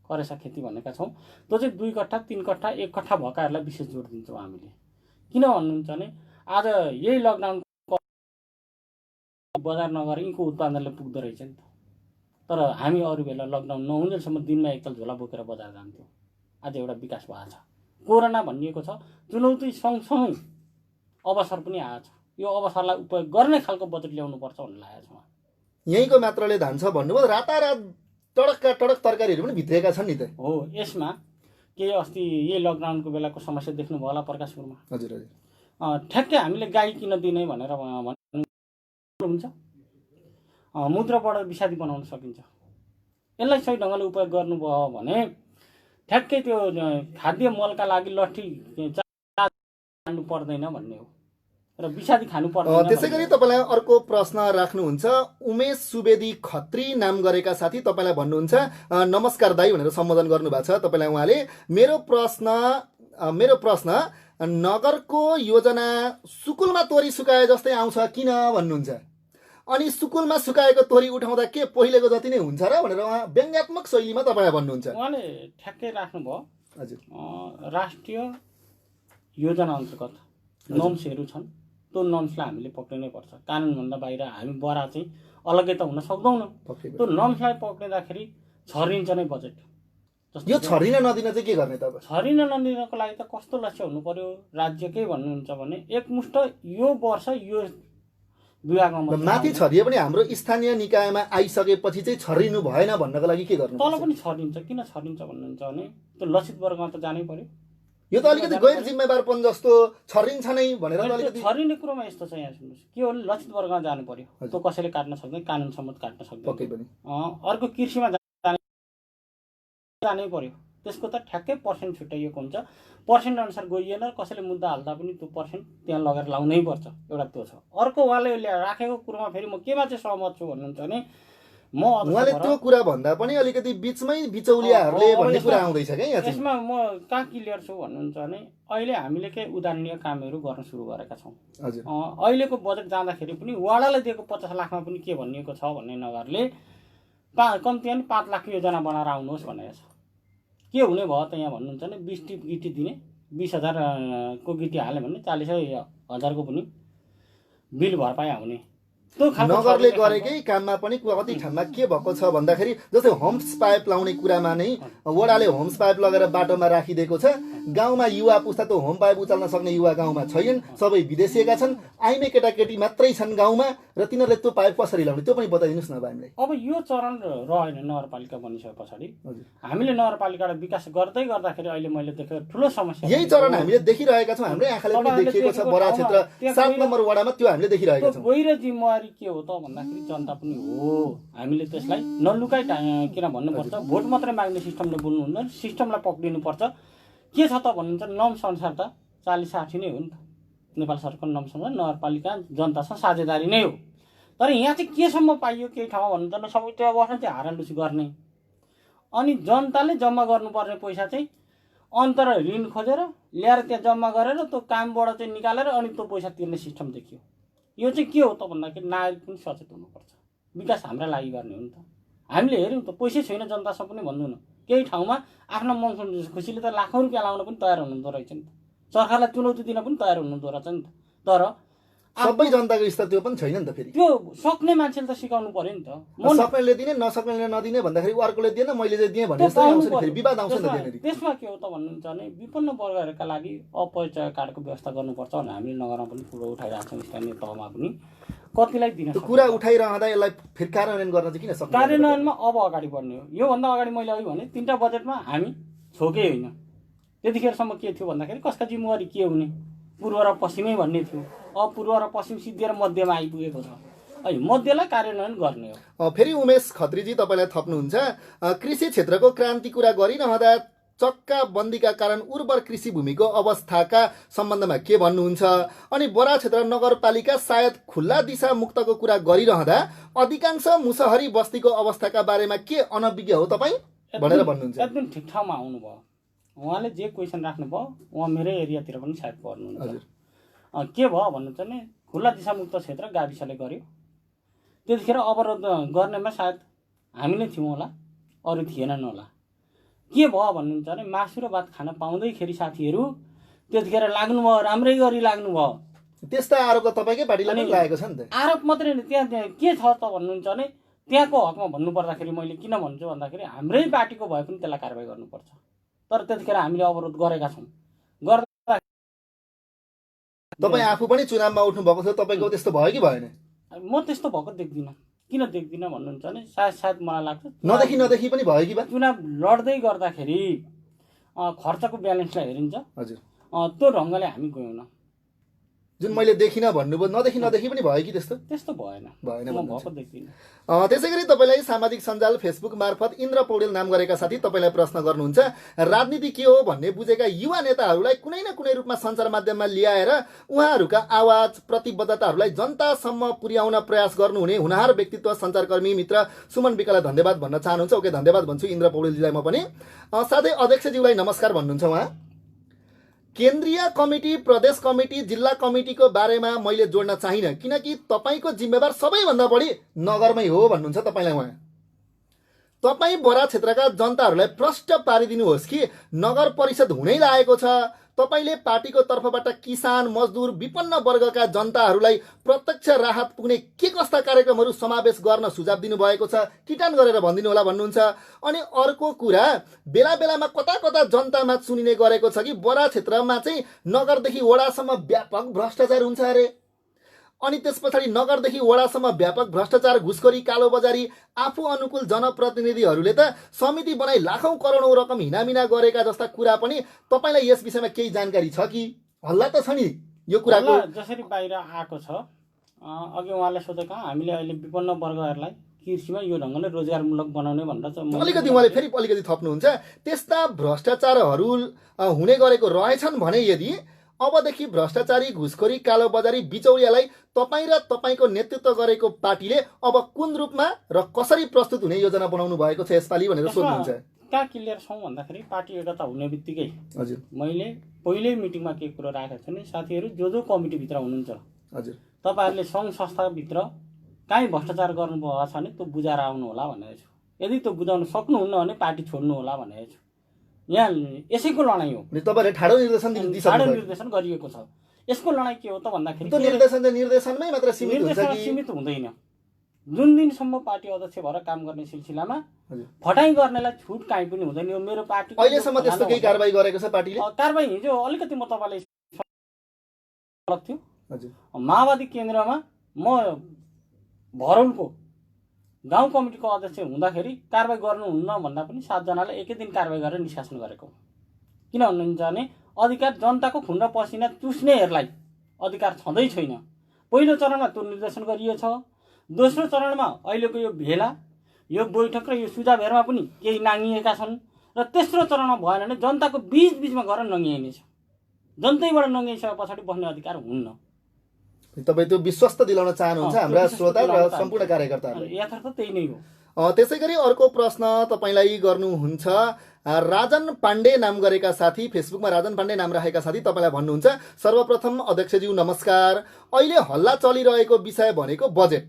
करेसा खेती भनेका छौँ। त्यो चाहिँ 2 कट्ठा 3 कट्ठा 1 कट्ठा भएकाहरूलाई विशेष जोड दिन्छौँ हामीले। किन भन्नुहुन्छ भने आज यही लकडाउन बजार नगएर यिनको उत्पादनले पुग्दो रहेछ नि त। तर हामी अरू बेला लकडाउन नहुन्जेलसम्म दिनमा एकताल झोला बोकेर बजार जान्थ्यौँ। आज एउटा विकास भएको छ। कोरोना भनिएको छ चुनौती सँगसँगै अवसर पनि आएको छ। यो अवसरलाई उपयोग गर्ने खालको बजेट ल्याउनुपर्छ भन्ने लागेको छ। यहीँको मात्रले धान्छ भन्नुभयो। रातारात टडकका टडक तरकारीहरू पनि भित्रिएका छन् नि त। हो, यसमा के अस्ति यही लकडाउनको बेलाको समस्या देख्नुभयो होला प्रकाशपुरमा। हजुर हजुर। ठ्याक्कै हामीले गाई किन दिने भनेर हुन्छ। मुद्राबाट विषादी बनाउन सकिन्छ। यसलाई सही ढङ्गले उपयोग गर्नुभयो भने ठ्याक्कै त्यो खाद्य मलका लागि लट्ठी चाल्नु पर्दैन भन्ने हो र विषादी खानु पर्दैन। त्यसै गरी तपाईँलाई अर्को प्रश्न राख्नुहुन्छ। उमेश सुवेदी खत्री नाम गरेका साथी तपाईँलाई भन्नुहुन्छ, नमस्कार दाई भनेर सम्बोधन गर्नुभएको छ तपाईँलाई। उहाँले मेरो प्रश्न नगरको योजना सुकुलमा तोरी सुकाए जस्तै आउँछ किन भन्नुहुन्छ? अनि सुकुलमा सुकाएको तोरी उठाउँदा के पहिलेको जति नै हुन्छ र भनेर उहाँ व्यङ्ग्यात्मक शैलीमा तपाईँलाई भन्नुहुन्छ। उहाँले ठ्याक्कै राख्नुभयो। हजुर, राष्ट्रिय योजना अन्तर्गत नर्म्सहरू छन्। त्यो नर्म्सलाई हामीले पक्रिनै पर्छ। कानुनभन्दा बाहिर हामी बरा चाहिँ अलग्गै त हुन सक्दैनौँ। त्यो नर्म्सलाई पक्रिँदाखेरि छरिन्छ नै बजेट। यो छरिन नदिन चाहिँ के गर्ने त? अब छरिन नदिनको लागि त कस्तो लक्ष्य हुनु पर्यो? राज्य के भन्नुहुन्छ भने एकमुष्ट यो वर्ष यो विभागमा माथि छरिए पनि हाम्रो स्थानीय निकायमा आइसकेपछि चाहिँ छरिनु भएन भन्नको लागि के गर्नु? तल पनि छरिन्छ। किन छरिन्छ भन्नुहुन्छ भने त्यो लक्षित वर्गमा त जानै पर्यो। यो त अलिकति गैर जिम्मेवारपन जस्तो छरिन्छ नै भनेर अलिकति छरिने कुरोमा यस्तो छ। यहाँ सुन्नुहोस्, के हो भने लक्षित वर्गमा जानु पर्यो। त्यो कसैले काट्न सक्दैन, कानुन सम्मत काट्न सक्दैन। अर्को कृषिमा जानै पर्यो। त्यसको त ठ्याक्कै पर्सेन्ट छुट्याइएको हुन्छ। पर्सेन्ट अनुसार गइएन, कसैले मुद्दा हाल्दा पनि त्यो पर्सेन्ट त्यहाँ लगेर लाउनै पर्छ। एउटा त्यो छ। अर्को उहाँले राखेको कुरोमा फेरि म केमा चाहिँ सहमत छु भन्नुहुन्छ भने उहाँले त्यो कुरा भन्दा पनि अलिकति बिचमै बिचौलियाहरूले भन्ने कुरा आउँदैछ क्या यहाँ। यसमा म कहाँ क्लियर छु भन्नुहुन्छ भने अहिले हामीले केही उदाहरणीय कामहरू गर्न सुरु गरेका छौँ। हजुर, अहिलेको बजेट जाँदाखेरि पनि वाडालाई दिएको 50 लाखमा पनि के भनिएको छ भन्ने नगरले कम्ती पनि 5 लाख योजना बनाएर आउनुहोस् भनेको छ। के हुने भयो त यहाँ भन्नुहुन्छ भने 20 टिप गिटी दिने, 20,000 को गिटी हाल्यो भने 40,000 को पनि बिल भरपाई आउने। नगरले गरेकै काममा पनि कति ठाउँमा के भएको छ भन्दाखेरि जस्तै होम्स पाइप लाउने कुरामा नै वडाले होम्स पाइप लगेर बाटोमा राखिदिएको छ। गाउँमा युवा पुस्ता त होम पाइप उचाल्न सक्ने युवा गाउँमा छैनन्, सबै विदेशिएका छन्। आइमे केटाकेटी मात्रै छन् गाउँमा र तिनीहरूले त्यो पाइप कसरी लाउने त्यो पनि बताइदिनुहोस् न अब हामीलाई। अब यो चरण रहेन नगरपालिका बनिसके पछाडि हामीले नगरपालिकालाई विकास गर्दै गर्दाखेरि अहिले मैले देखेको ठुलो समस्या यही चरण हामीले देखिरहेका छौँ। हाम्रै आँखाले पनि देखिएको छ। बरा क्षेत्र 7 नम्बर वडामा त्यो हामीले देखिरहेका छौँ। गहिरो जिम्मेवारी के हो त भन्दाखेरि जनता पनि हो। हामीले त्यसलाई नलुकाइ किन भन्नुपर्छ, भोट मात्रै माग्ने सिस्टमले बोल्नु हुँदैन, सिस्टमलाई पक्रिनुपर्छ। के छ त भन्नुहुन्छ नर्म्स अनुसार त 40-60 नै हो नि त। नेपाल सरकारको नर्म्स अनुसार नगरपालिका जनतासँग साझेदारी नै हो। तर यहाँ चाहिँ केसम्म पाइयो केही ठाउँमा भन्नुहुन्छ भने सबै त्यो बस्न चाहिँ हारालुसी गर्ने। अनि जनताले जम्मा गर्नुपर्ने पैसा चाहिँ अन्तर ऋण खोजेर ल्याएर त्यहाँ जम्मा गरेर त्यो कामबाट चाहिँ निकालेर अनि त्यो पैसा तिर्ने सिस्टम देखियो। यो चाहिँ के हो त भन्दाखेरि नागरिक पनि सचेत हुनुपर्छ। विकास हाम्रा लागि गर्ने हो नि त। हामीले हेऱ्यौँ त पैसै छैन जनतासँग पनि भन्दैनौँ। केही ठाउँमा आफ्नो मन खुसीले त लाखौँ रुपियाँ लाउन पनि तयार हुनुहुँदो रहेछ नि त। सरकारलाई चुनौती दिन पनि तयार हुनुहुँदो रहेछ नि त। तर सबै जनताको स्तर त्यो पनि छैन नि त। फेरि त्यो सक्ने मान्छेले त सिकाउनु पर्यो नि त। सक्नेले दिने नसक्नेले नदिने भन्दाखेरि अर्कोले दिएन मैले चाहिँ दिएँ भने जस्तो आउँछ नि, फेरि विवाद आउँछ नि त त्यहाँनिर। त्यसमा के हो त भन्नुहुन्छ भने विपन्न वर्गहरूका लागि अपरिचय कार्डको व्यवस्था गर्नुपर्छ भनेर हामीले नगरमा पनि कुरो उठाइरहेको छौँ। स्थानीय तहमा पनि कतिलाई दिन त्यो कुरा उठाइरहँदा यसलाई फेरि कार्यान्वयन गर्न चाहिँ किन सक्दैन? कार्यान्वयनमा अब अगाडि बढ्ने हो। योभन्दा अगाडि मैले अघि भने 3टा बजेटमा हामी छोकै होइन। त्यतिखेरसम्म के थियो भन्दाखेरि कसका जिम्मेवारी के हुने, पूर्व र पश्चिमै भन्ने थियो। अब पूर्व र पश्चिम सिद्धिएर मध्यमा आइपुगेको छ। है मध्यलाई कार्यान्वयन गर्ने हो। फेरि उमेश खत्रीजी तपाईँलाई थप्नुहुन्छ, कृषि क्षेत्रको क्रान्ति कुरा गरिरहँदा चक्का बन्दीका कारण उर्वर कृषि भूमिको अवस्थाका सम्बन्धमा के भन्नुहुन्छ? अनि बरा क्षेत्र नगरपालिका सायद खुल्ला दिशा मुक्तको कुरा गरिरहँदा अधिकांश मुसहरी बस्तीको अवस्थाका बारेमा के अनभिज्ञ हो तपाईँ भनेर भन्नुहुन्छ। एकदम ठिक ठाउँमा आउनुभयो। उहाँले जे क्वेसन राख्नुभयो उहाँ मेरै एरियातिर पनि सायद पर्नुहुन्छ। के भयो भन्नुहुन्छ भने खुल्ला दिशामुक्त क्षेत्र गाविसले गर्यो। त्यतिखेर अवरोध गर्नेमा सायद हामी नै थियौँ होला, अरू थिएनन् होला। के भयो भन्नुहुन्छ भने मासु र भात खान पाउँदैखेरि साथीहरू त्यतिखेर लाग्नुभयो, राम्रै गरी लाग्नुभयो। त्यस्ता आरोप त तपाईँकै पार्टीले पनि लागेको छ नि त। आरोप मात्रै होइन, त्यहाँ के छ त भन्नुहुन्छ भने त्यहाँको हकमा भन्नुपर्दाखेरि मैले किन भन्छु भन्दाखेरि हाम्रै पार्टीको भए पनि त्यसलाई कारबाही गर्नुपर्छ। तर त्यतिखेर हामीले अवरोध गरेका छौँ। गर्दा तपाईँ आफू पनि चुनावमा उठ्नु भएको थियो, तपाईँको त्यस्तो भयो कि भएन? म त्यस्तो भएको देख्दिनँ। किन देख्दिनँ भन्नुहुन्छ भने सायद मलाई लाग्छ नदेखि पनि भयो कि बा? चुनाव लड्दै गर्दाखेरि खर्चको ब्यालेन्सलाई हेरिन्छ। हजुर, त्यो ढङ्गले हामी गयौँ। जुन मैले देखिनँ भन्नुभयो, नदेखि पनि भयो कि त्यस्तो? त्यस्तो भएन भन्नुहुन्छ। भएको देख्दिनँ। त्यसै गरी तपाईँलाई सामाजिक सञ्जाल फेसबुक मार्फत इन्द्र पौडेल नाम गरेका साथी तपाईँलाई प्रश्न गर्नुहुन्छ, राजनीति के हो भन्ने बुझेका युवा नेताहरूलाई कुनै न कुनै रूपमा सञ्चार माध्यममा ल्याएर उहाँहरूका आवाज प्रतिबद्धताहरूलाई जनतासम्म पुर्याउन प्रयास गर्नुहुने हुनहार व्यक्तित्व सञ्चारकर्मी मित्र सुमन विकलाई धन्यवाद भन्न चाहनुहुन्छ। ओके, धन्यवाद भन्छु इन्द्र पौडेलजीलाई म पनि। साथै अध्यक्षज्यूलाई नमस्कार भन्नुहुन्छ उहाँ। केन्द्रीय कमिटी, प्रदेश कमिटी, जिल्ला कमिटीको बारेमा मैले जोड्न चाहिनँ किनकि तपाईँको जिम्मेवार सबैभन्दा बढी नगरमै हो भन्नुहुन्छ तपाईँलाई उहाँ। तपाईँ बरा क्षेत्रका जनताहरूलाई प्रष्ट पारिदिनुहोस् कि नगर परिषद हुनै लागेको छ। तपाईँले पार्टीको तर्फबाट किसान, मजदुर, विपन्न वर्गका जनताहरूलाई प्रत्यक्ष राहत पुग्ने के कस्ता कार्यक्रमहरू समावेश गर्न सुझाव दिनुभएको छ, किटान गरेर भनिदिनु होला भन्नुहुन्छ। अनि अर्को कुरा, बेला बेलामा कता कता जनतामा सुनिने गरेको छ कि बरा क्षेत्रमा चाहिँ नगरदेखि वडासम्म व्यापक भ्रष्टाचार हुन्छ अरे। अनि त्यस पछाडि नगरदेखि वडासम्म व्यापक भ्रष्टाचार, घुसखोरी, कालोबजारी, आफू अनुकूल जनप्रतिनिधिहरूले त समिति बनाई लाखौं करोडौं रकम हिनामिना गरेका जस्ता कुरा पनि तपाईँलाई यस विषयमा केही जानकारी छ कि? हल्ला त छ नि यो कुराको। जसरी बाहिर आएको छ, अघि उहाँले सोधेका हामीले अहिले विपन्न वर्गहरूलाई कृषिमा यो ढङ्गले रोजगारमूलक बनाउने भनेर अलिकति उहाँले फेरि अलिकति थप्नुहुन्छ, त्यस्ता भ्रष्टाचारहरू हुने गरेको रहेछन् भने यदि अबदेखि भ्रष्टाचारी, घुसखोरी, कालोबजारी, बिचौलियालाई तपाईँ र तपाईँको नेतृत्व गरेको पार्टीले अब कुन रूपमा र कसरी प्रस्तुत हुने योजना बनाउनु भएको छ यसपालि भनेर सोध्नुहुन्छ। कहाँ क्लियर छौँ भन्दाखेरि पार्टी एकता हुने बित्तिकै हजुर, मैले पहिल्यै मिटिङमा के कुरो राखेको छु भने साथीहरू जो कमिटीभित्र हुनुहुन्छ, हजुर, तपाईँहरूले सङ्घ संस्थाभित्र काहीँ भ्रष्टाचार गर्नुभएको छ भने त्यो बुझाएर आउनु होला भनेको छु। यदि त्यो बुझाउन सक्नुहुन्न भने पार्टी छोड्नु होला भनेको छु। यहाँ यसैको लडाइँ हो। तपाईँले ठाडो निर्देशन गरिएको छ। यसको लडाइँ के हो त भन्दाखेरि निर्देशनमै मात्र सीमित हुँदैन। जुन दिनसम्म पार्टी अध्यक्ष भएर काम गर्ने सिलसिलामा फटाइ गर्नेलाई छुट काहीँ पनि हुँदैन। यो मेरो पार्टी अहिलेसम्म त्यस्तो केही कारबाही गरेको छ पार्टीले? कारबाही हिजो अलिकति म तपाईँलाई थियो, हजुर, माओवादी केन्द्रमा म भरौलको गाउँ कमिटीको अध्यक्ष हुँदाखेरि कारबाही गर्नुहुन्न भन्दा पनि 7 जनाले एकै दिन कारबाही गरेर निष्कासन गरेको। किन भन्नुहुन्छ भने अधिकार जनताको खुन र पसिना चुस्नेहरूलाई अधिकार छँदै छैन। पहिलो चरणमा त्यो निर्देशन गरिएछ। दोस्रो चरणमा अहिलेको यो भेला, यो बैठक र यो सुझावहरूमा पनि केही नाङ्गिएका छन्। र तेस्रो चरणमा भएन भने जनताको बीचमा गएर नङ्गिइनेछ। जनतैबाट नङ्गिसके पछाडि बस्ने अधिकार हुन्न। तपाईँ त्यो विश्वस्त दिलाउन चाहनुहुन्छ हाम्रा श्रोता र सम्पूर्ण कार्यकर्ताहरू? यथार्थ त्यही नै हो। त्यसै गरी अर्को प्रश्न तपाईँलाई गर्नुहुन्छ राजन पाण्डे नाम गरेका साथी, फेसबुकमा राजन पाण्डे नाम राखेका साथी तपाईँलाई भन्नुहुन्छ, सर्वप्रथम अध्यक्षज्यू नमस्कार। अहिले हल्ला चलिरहेको विषय भनेको बजेट।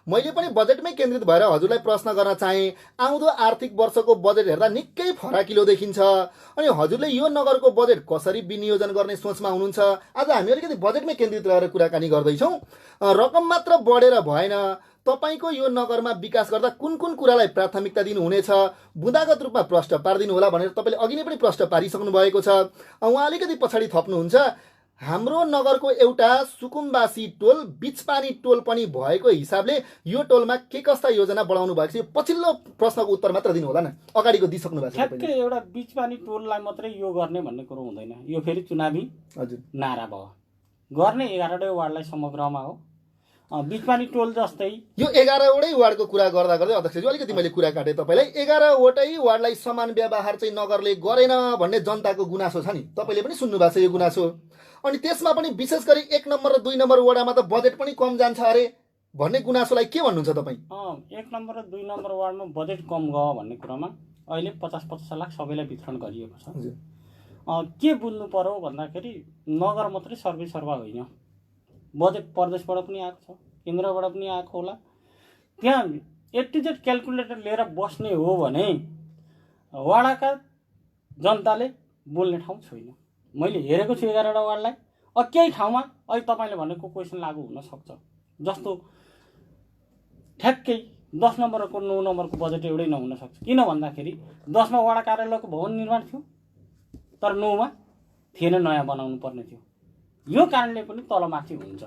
मैले पनि बजेटमै केन्द्रित भएर हजुरलाई प्रश्न गर्न चाहे। आउँदो आर्थिक वर्षको बजेट हेर्दा निकै फराकिलो देखिन्छ। अनि हजुरले यो नगरको बजेट कसरी विनियोजन गर्ने सोचमा हुनुहुन्छ? आज हामी अलिकति बजेटमै केन्द्रित रहेर कुराकानी गर्दैछौँ। रकम मात्र बढेर भएन, तपाईँको यो नगरमा विकास गर्दा कुन कुन कुरालाई प्राथमिकता दिनुहुनेछ, बुँदागत रूपमा प्रश्न पारिदिनु होला भनेर तपाईँले अघि नै पनि प्रश्न पारिसक्नु भएको छ। उहाँ अलिकति पछाडि थप्नुहुन्छ, हाम्रो नगरको एउटा सुकुम्बासी टोल बिचपानी टोल पनि भएको हिसाबले यो टोलमा के कस्ता योजना बढाउनु भएको छ? यो पछिल्लो प्रश्नको उत्तर मात्र दिनु होला न, अगाडिको दिइसक्नु भएको छ। ठ्याक्कै एउटा बिचपानी टोललाई मात्रै यो गर्ने भन्ने कुरो हुँदैन। यो फेरि चुनावी हजुर नारा भयो। गर्ने 11वटै वार्डलाई समग्रमा हो। बिचपानी टोल जस्तै यो 11वटै वार्डको कुरा गर्दा गर्दै अध्यक्षज्यू अलिकति मैले कुरा काटेँ तपाईँलाई। 11वटै वार्डलाई समान व्यवहार चाहिँ नगरले गरेन भन्ने जनताको गुनासो छ नि, तपाईँले पनि सुन्नु भएको छ यो गुनासो। अनि त्यसमा पनि विशेष गरी 1 नम्बर र 2 नम्बर वार्डमा त बजेट पनि कम जान्छ अरे भन्ने गुनासोलाई के भन्नुहुन्छ तपाईँ? 1 नम्बर र 2 नम्बर वार्डमा बजेट कम गयो भन्ने कुरामा अहिले 50-50 लाख सबैलाई वितरण गरिएको छ। के बुझ्नु पर्यो भन्दाखेरि नगर मात्रै सर्वेसर्वा होइन, बजेट प्रदेशबाट पनि आएको छ, केन्द्रबाट पनि आएको होला। त्यहाँ A to Z क्यालकुलेटर लिएर बस्ने हो भने वाडाका जनताले बोल्ने ठाउँ छैन। मैले हेरेको छु 11वटा वार्डलाई। केही ठाउँमा अहिले तपाईँले भनेको क्वेसन लागू हुनसक्छ, जस्तो ठ्याक्कै 10 नम्बरको 9 नम्बरको बजेट एउटै नहुन सक्छ। किन भन्दाखेरि 10 मा वडा कार्यालयको भवन निर्माण थियो, तर 9 मा थिएन, नयाँ बनाउनु पर्ने थियो। यो कारणले पनि तलमाथि हुन्छ,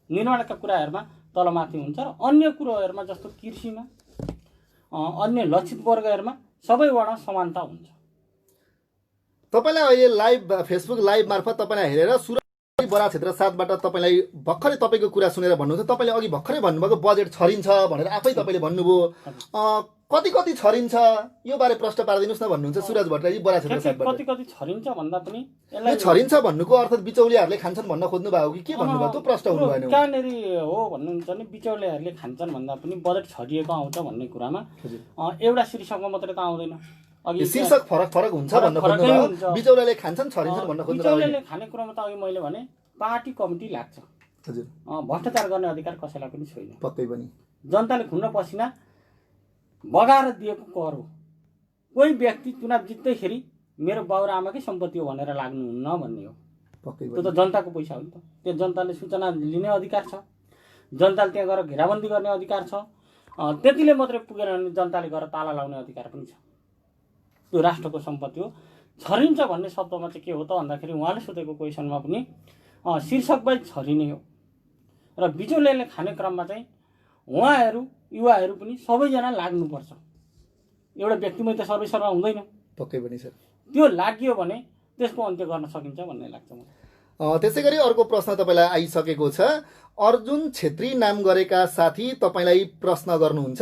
निर्माणका कुराहरूमा तलमाथि हुन्छ र अन्य कुराहरूमा जस्तो कृषिमा अन्य लक्षित वर्गहरूमा सबै वडा समानता हुन्छ। तपाईँलाई अहिले लाइभ फेसबुक लाइभ मार्फत तपाईँलाई हेरेर सुरक्षित बरा क्षेत्र 7बाट तपाईँलाई भर्खरै तपाईँको कुरा सुनेर भन्नुहुन्छ। तपाईँले अघि भर्खरै भन्नुभएको बजेट छरिन्छ भनेर आफै तपाईँले भन्नुभयो। कति कति छरिन्छ यो बारे प्रश्न पारिदिनुहोस् न भन्नुहुन्छ सुरज भट्टराई बरा क्षेत्र 7बाट। कति कति छरिन्छ भन्दा पनि यसलाई छरिन्छ भन्नुको अर्थ बिचौलियाहरूले खान्छन् भन्न खोज्नु भएको कि के भन्नुभयो? त्यो प्रश्न हुनु भएन। कहाँनिर हो भन्नुहुन्छ नि, बिचौलियाहरूले खान्छन् भन्दा पनि बजेट छरिएको आउँछ भन्ने कुरामा एउटा शीर्षकमा मात्रै त आउँदैन। अघि शीर्षक फरक फरक हुन्छ भन्न खोज्नु भयो। बिचौलियाले खान्छन् छरिन्छन् भन्न खोज्नु भयो। बिचौलियाले खाने कुरामा त अघि मैले भने पार्टी कमिटी लाग्छ। हजुर, भ्रष्टाचार गर्ने अधिकार कसैलाई पनि छैन। पक्कै पनि जनताले खुन्न पसिना बगाएर दिएको कर हो। कोही व्यक्ति चुनाव जित्दैखेरि मेरो बाउ र आमाकै सम्पत्ति हो भनेर लाग्नुहुन्न भन्ने हो। पक्कै त्यो त जनताको पैसा हो नि त। त्यो जनताले सूचना लिने अधिकार छ, जनताले त्यहाँ गएर घेराबन्दी गर्ने अधिकार छ। त्यतिले मात्रै पुगेन भने जनताले गएर ताला लाउने अधिकार पनि छ। त्यो राष्ट्रको सम्पत्ति हो। छरिन्छ भन्ने शब्दमा चाहिँ के हो त भन्दाखेरि उहाँले सोधेको क्वेसनमा पनि शीर्षक बाई छरिने हो र बिचौलियाले खाने क्रममा चाहिँ उहाँहरू युवाहरू पनि सबैजना लाग्नुपर्छ। एउटा व्यक्तिमै त सर्वेसर्वा हुँदैन। पक्कै पनि सर। त्यो लाग्यो भने त्यसको अन्त्य गर्न सकिन्छ भन्ने लाग्छ मलाई। त्यसै गरी अर्को प्रश्न तपाईँलाई आइसकेको छ। अर्जुन छेत्री नाम गरेका साथी तपाईँलाई प्रश्न गर्नुहुन्छ।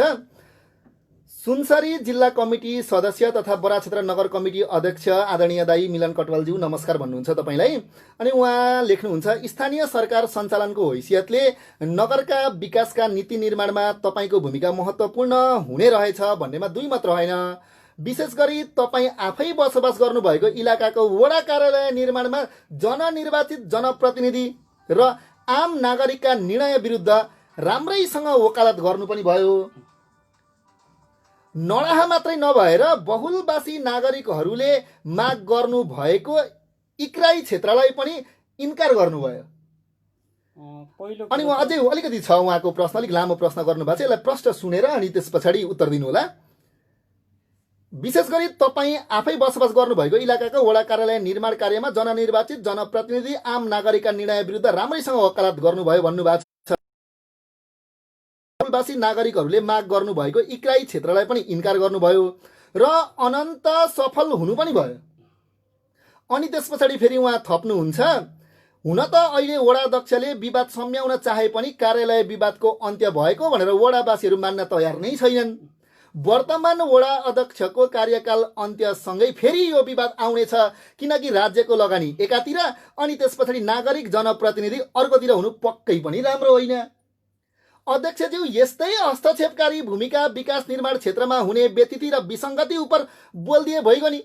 सुनसरी जिल्ला कमिटी सदस्य तथा बरा क्षेत्र नगर कमिटी अध्यक्ष आदरणीय दाई मिलन कटवालज्यू नमस्कार भन्नुहुन्छ तपाईँलाई। अनि उहाँ लेख्नुहुन्छ, स्थानीय सरकार सञ्चालनको हैसियतले नगरका विकासका नीति निर्माणमा तपाईँको भूमिका महत्त्वपूर्ण हुने रहेछ भन्नेमा दुई मात्र होइन, विशेष गरी तपाईँ आफै बसोबास गर्नुभएको इलाकाको वडा कार्यालय निर्माणमा जननिर्वाचित जनप्रतिनिधि र आम नागरिकका निर्णय विरुद्ध राम्रैसँग वकालत गर्नु पनि भयो। नडाहा मात्रै नभएर बहुलवासी नागरिकहरूले माग गर्नु भएको इक्राई क्षेत्रलाई पनि इन्कार गर्नुभयो। अनि उहाँ अझै अलिकति छ उहाँको प्रश्न, अलिक लामो प्रश्न गर्नुभएको छ, यसलाई प्रश्न सुनेर अनि त्यस पछाडि उत्तर दिनु होला। विशेष गरी तपाईँ आफै बसोबास गर्नुभएको इलाकाको वडा कार्यालय निर्माण कार्यमा जननिर्वाचित जनप्रतिनिधि आम नागरिकका निर्णय विरुद्ध राम्रैसँग वकालत गर्नुभयो भन्नुभएको छ। वासी नागरिकहरूले माग गर्नुभएको इक्राई क्षेत्रलाई पनि इन्कार गर्नुभयो र अनन्त सफल हुनु पनि भयो। अनि त्यस पछाडि फेरि उहाँ थप्नुहुन्छ, हुन त अहिले वडा अध्यक्षले विवाद सम्याउन चाहे पनि कार्यालय विवादको अन्त्य भएको भनेर वडावासीहरू मान्न तयार नै छैनन्। वर्तमान वडा अध्यक्षको कार्यकाल अन्त्यसँगै फेरि यो विवाद आउनेछ, किनकि राज्यको लगानी एकातिर अनि त्यस पछाडि नागरिक जनप्रतिनिधि अर्कोतिर हुनु पक्कै पनि राम्रो होइन। अध्यक्षज्यू यस्तै हस्तक्षेपकारी भूमिका विकास निर्माण क्षेत्रमा हुने व्यतिथि र विसङ्गति उप बोलिदिए भइगयो नि